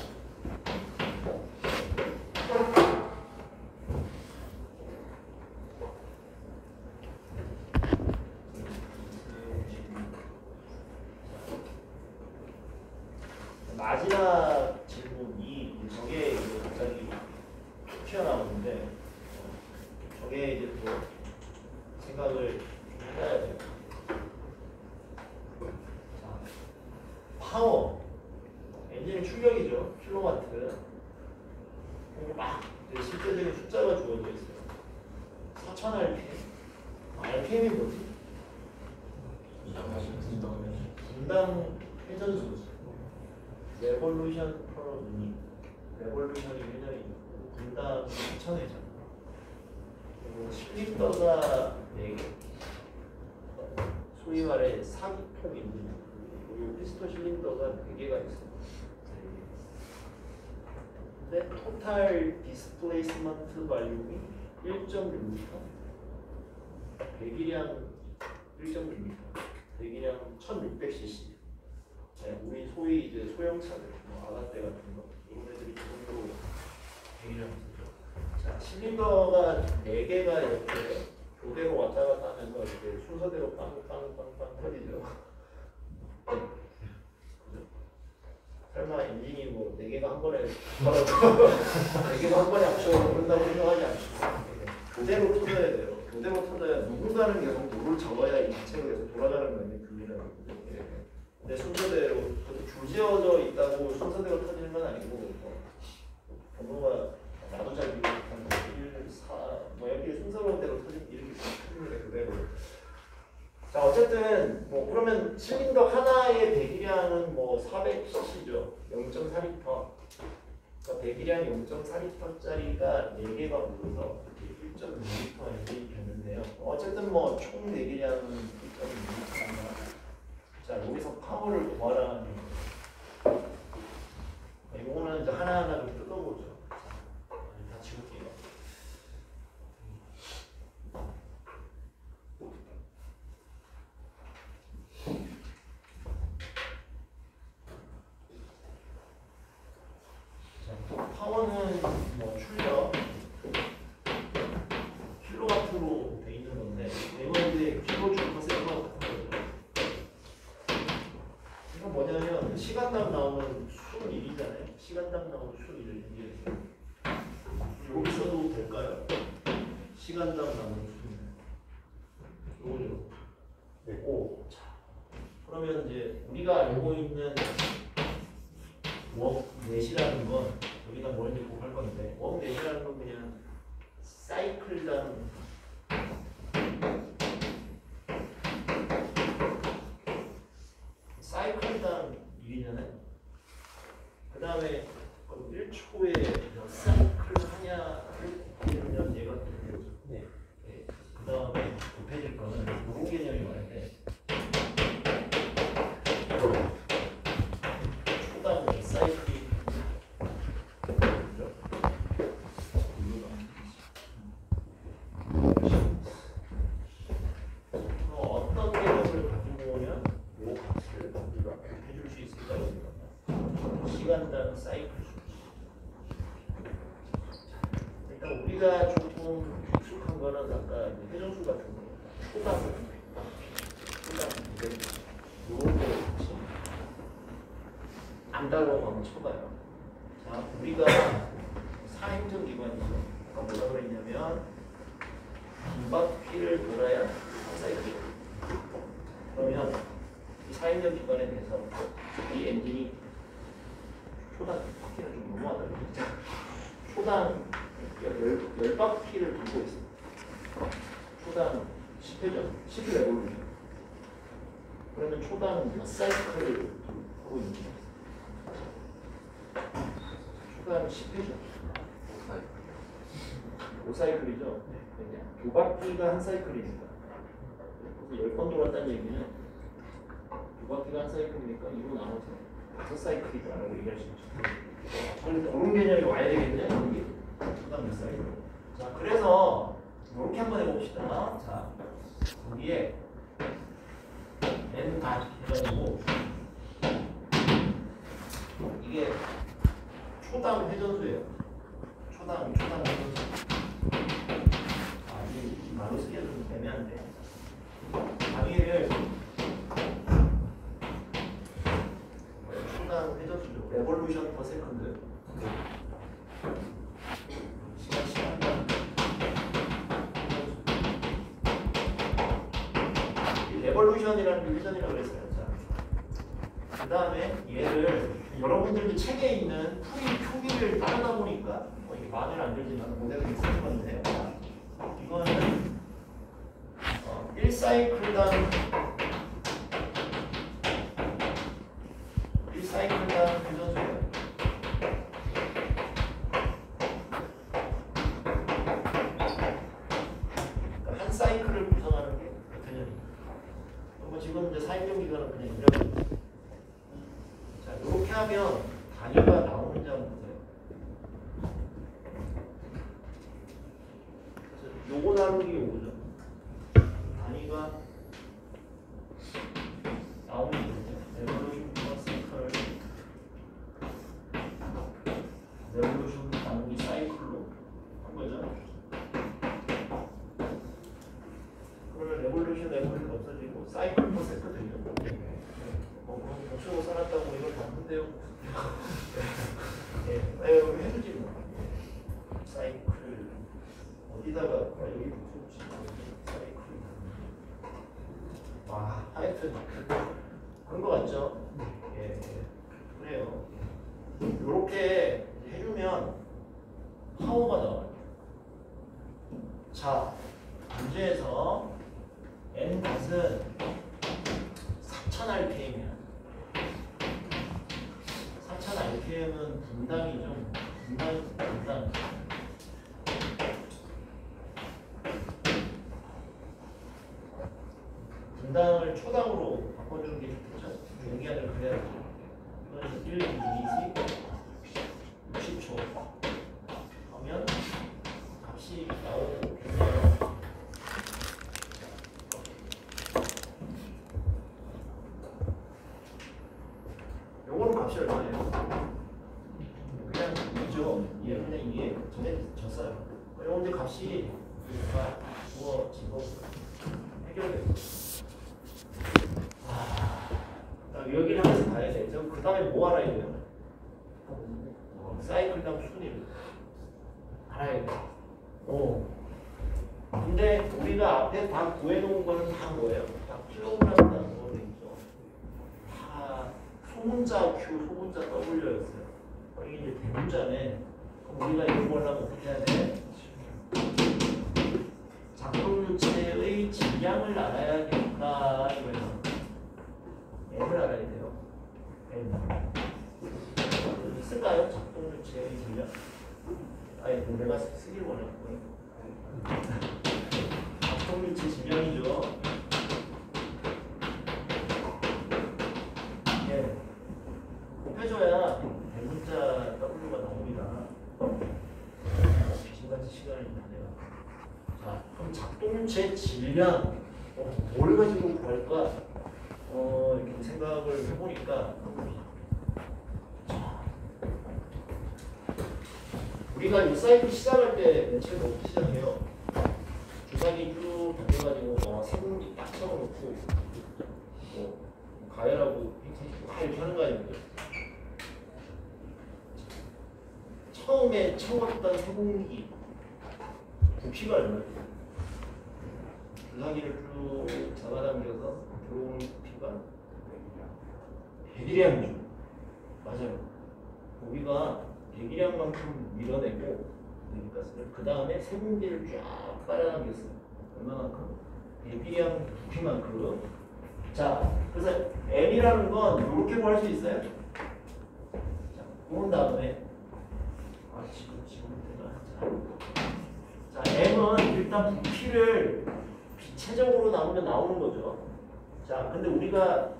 마지막 질문이 저게 갑자기 튀어나오는데 저게 거기에 이제 또 생각을 좀 해봐야 돼요. 자, 파워. 엔진의 출력이죠. 킬로와트. 그리고 막 실제적인 숫자가 주어져 있어요. 4000rpm. rpm이 뭐지? 분당 회전수. 레볼루션 퍼 미닛. 레볼루션이 회전이고 분당 4000회전. 그리고 실린더가 4개. 소위 말해 사기통이 있는. 그리고 피스톤 실린더가 4개가 있어요. 근데 토탈 디스플레이스먼트 발륨이 1.6m. 배기량 1.6m. 배기량 1600cc. 네, 우리 소위 이제 소형차들, 뭐 아가떼 같은 거, 이런 애들이 그 정도로 배기량 쓰죠. 자, 실린더가 4개가 이렇게 교대로 왔다 갔다 하면서 이렇게 순서대로 빵빵빵빵 터지죠. 설마 엔진이 뭐 4개가 한 번에 걸어도 4개가 한 번에 앞서 오른다고 생각하지 않죠. 교대로 터져야 돼요. 교대로 터져야 누군가는 계속 노를 적어야 이 기체가 계속 돌아가는 거예요. 균이라는 거죠. 근데 순서대로 줄 지어져 있다고 순서대로 터지는 건 아니고 번호가 나도 잘 기억하는 1, 4, 뭐 이렇게 순서대로 터지는 이렇게 터집니다. 그대로. 자, 어쨌든 뭐 그러면 실린더 하나의 배기량은 뭐 400cc죠. 0.4L. 그러니까 배기량이 0.4L짜리가 4개가 모여서 1.6L 엔진이 됐는데요. 어쨌든 뭐 총 배기량은 1.6L입니다. 자, 여기서 파워를 구하라는 거예요. 이거는 이제 하나하나 좀 뜯어보죠. 자, 다 지울게요. 파워는 뭐 출력 킬로와트로 돼 있는 건데 에너지의 킬로줄 퍼 세컨드 같은 거죠. 이건 뭐냐면 시간당 나오는 순일이잖아요. 시간당 나오는 순일을 얘기해요. 여기서도 될까요? 시간당 나오는 순일. 요거죠. 오. 자, 그러면 이제 우리가 알고 있는 웍 넷이라는 건 여기다 뭘 넣고 할 건데 웍 넷이라는 건 그냥 사이클당 일이잖아요. 그 다음에 1초에 몇 사이클 하냐를 보면 얘가 되죠. 네. 그 다음에 곱해질 거는 이런 개념이 말인데 초당 몇 사이클이 어떤 개념을 가지고 오면 이 값을 우리가 해줄 수 있을까요? 시간당 사이클 수치. 일단 우리가 조금 익숙한 거는 아까 회전수 같은 거 초당 요런 거 안다고 한번 쳐봐요. 자, 우리가 사행정 기관이죠. 아까 뭐라 그랬냐면 두 바퀴를 돌아야 한 사이클. 그러면 이 사행정 기관에 대해서 이 엔진이 초당 바퀴는 좀 너무하다. 초당 10바퀴를 돌고 있습니다. 초당 10회전, 10레볼루션. 그러면 초당 몇 사이클을 하고 있는 거예요? 초당 10회전. 5사이클이죠. 두 바퀴가 한 사이클이니까. 그래서 10번 돌았다는 얘기는 두 바퀴가 한 사이클이니까 이거 나눠서 5사이클이다라고 얘기할 수 있죠. 그런데 그런 개념이 와야 되겠네. 여기 초당 몇 사이클. 자, 그래서 이렇게 한번 해봅시다. 자, 여기에 n 닷 해가지고 이게 초당 회전수예요. 초당 회전수. 이 말로 쓰기가 좀 애매한데 당위를 초당 회전수죠. 레볼루션 퍼 세컨드. 시간당 수면이라는 게 회전이라고 그랬어요. 자, 그 다음에 얘를 여러분들도 책에 있는 풀이 표기를 따르다 보니까 이게 마음에 안 들지만 모델을 쓰는 건데 이거는 1사이클당 1사이클당 회전수예요. 한 사이클을 구성하는 게 회전입니다. 뭐 지금 이제 사용용 기간은 그냥 이런. 자, 이렇게 하면 단위가 나오는지 한번 보세요. 그래서 요거 나누기 요거죠. 단위가 나오는 거죠. 레볼루션 플러스 사이클, 레볼루션 나누기 사이클로 한 거죠. 그러면 레볼루션 없어지고 사이클 퍼 세트들이죠. 그럼 복수고 살았다고 이걸 봤는데요. 예, 여기 해주지 뭐. 사이클 어디다가 여기 사이클. 와, 하여튼 그런 거 같죠? 예, 그래요. 이렇게 해주면 파워가 나와요. 자, 문제에서 n 값은 4000rpm이야. 4000rpm은 분당이죠. 분당. 분당을 초당으로 바꿔주는 게 좋겠죠. 용기한을 그래야 돼. 이거는 1, 2, 60초. 하면 값이 나오고 굉장히 요거는 값이 얼마예요? 그냥 2죠. 얘 그냥 2에 정해졌어요. 요건데 값이 주어지고 해결돼요. 여기를 하면서 가야 돼. 그 다음에 뭐 알아야 돼요? 사이클당 순위를 알아야 돼. 근데 우리가 앞에 다 구해놓은 거는 다 뭐예요? 다 킬로그램이라는 거로 있죠. 다 소문자 Q, 소문자 W였어요. 이게 이제 대문자네. 그럼 우리가 이런 걸 하면 어떻게 해야 돼? 작동유체의 질량을 알아야겠다 이거예요. M을 알아야 돼요. M. 쓸까요? 작동유체의 질량? 아니, 내가 쓰길 원했고. 작동유체 질량이죠. 예. 곱해줘야 대문자 W가 나옵니다. 지금까지 시간이 있는데요. 자, 그럼 작동유체 질량, 뭘 가지고 구할까? 이렇게 생각을 해보니까 우리가 이 사이클 시작할 때 맨 처음에 어떻게 시작해요? 주사기 쭉 당겨가지고 세분기 딱 쳐놓고 가열하고 이렇게 하는 거 아닙니까? 처음에 쳐왔던 세분기 부피가 얼마예요? 주사기를 쭉 잡아당겨서 들어오는 부피가 100일량이죠. 맞아요. 우리가 100일량만큼 밀어내고 그 다음에 세분기를 쫙 빨아당겼어요. 얼마만큼? 100일량 부피만큼. 자, 그래서 M이라는 건 이렇게 구할 수 있어요. 자, 그런 다음에 자, M은 일단 부피를 비체적으로 나오면 나오는 거죠. 자, 근데 우리가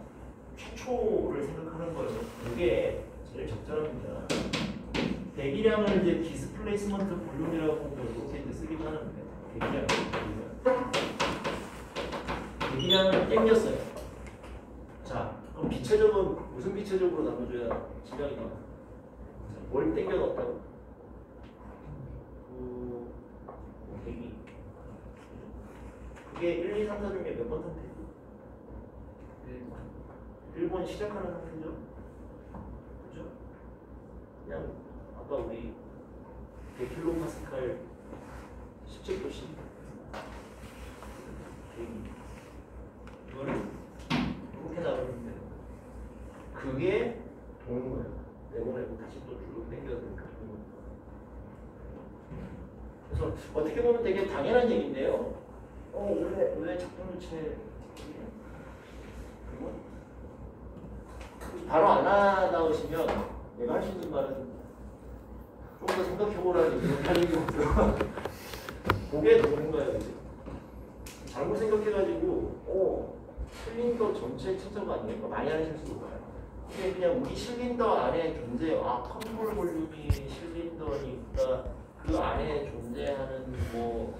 최초를 생각하는 거예요. 이게 제일 적절합니다. 대기량을 이제 디스플레이스먼트 볼륨이라고 이렇게 이제 쓰기도 하는데 대기량을 땡겼어요. 자, 그럼 비체적은 무슨 비체적으로 나눠줘야 질량이 나와요? 뭘 땡겨 넣었다고? 대기. 그게 1, 2, 3, 4 중에 몇 번 상태죠? 1번 시작하는 상태죠? 그죠? 그냥 아까 우리 100kPa 17도씨 대기. 이거를 어떻게 보면 되게 당연한 얘기인데요. 왜 작동주체 바로 안 하다오시면 내가 할 수 있는 말은 좀 더 생각해보라는 얘기는 할 얘기 없고요. 그게 되는 거예요. 그치? 잘못 생각해가지고 실린더 전체 최저가 아니니까 많이 하실 수 있어요. 근데 그냥 우리 실린더 안에 존재, 컨트롤 볼륨이 실린더니까 그 안에 존재하는 뭐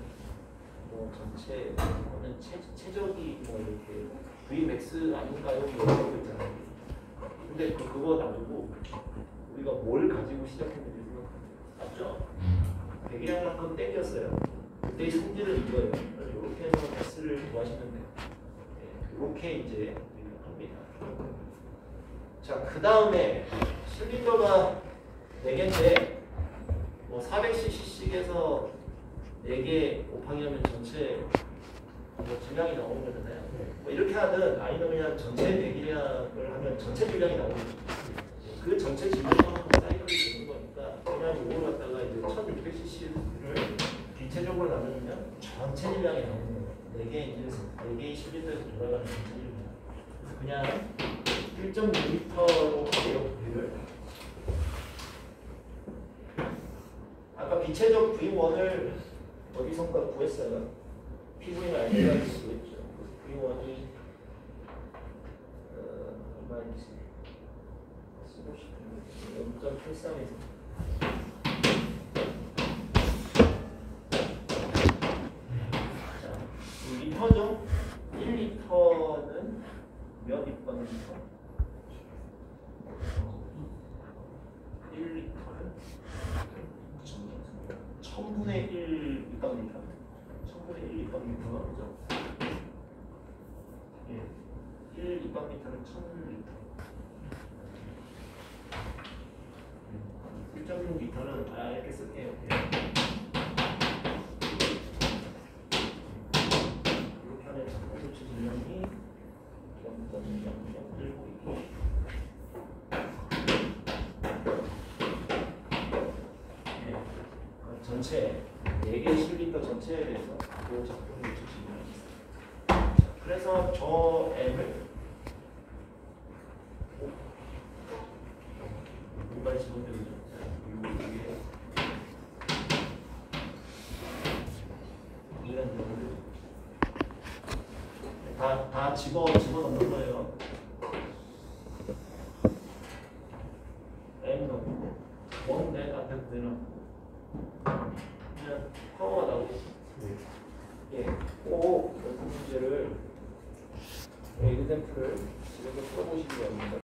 전체 또는 최적이 뭐 이렇게 Vmax 아닌가요? 뭐 이런 거 있잖아요. 근데 그거 놔두고 우리가 뭘 가지고 시작했는지 맞죠? 대기량한 건 땡겼어요. 그때의 성질은 이거예요. 이렇게 해서 X를 구하시면 돼요. 이렇게 이제 합니다. 자, 그 다음에 실린더가 4개인데 뭐 400cc씩에서 4개 곱하기 하면 전체 질량이 나오는 거잖아요. 뭐 이렇게 하든 아니면 그냥 전체 대기량을 하면 전체 질량이 나오는 거죠. 그 전체 질량만큼 사이클이 되는 거니까 그냥 이걸 갖다가 이제 1600cc를 기체적으로 나누면 전체 질량이 나오는 거예요. 4개의 실린더에서 돌아가는 전체 질량. 그래서 그냥 1.6L로 할게요. V를. 아까 기체적 V1을 어디선가 구했어요. P분이 아니라 구했죠. V1이 얼마인지 쓰고 싶은데 0.83에서 자, 리터죠? 1리터는 몇 입방리터? 1리터는 1000분의 1 입방리터. 1000분의 1 입방리터가 그죠? 예, 1 입방리터는 1000리터. 1.6리터는 이렇게 쓸게요. 이렇게 하면 작동조치 질량이 0.0019. 전체 4개 실린더 전체에 대해서 그 작동조치 질량이 있어요. 그래서 저 M을 뭔가 집어넣죠. 다 집어넣는 거예요. M 넣고 뭔데 앞에 그대로 그냥 커버가 나오고 예, 꼭 연습 문제를 example을 집에서 풀어보시기 바랍니다.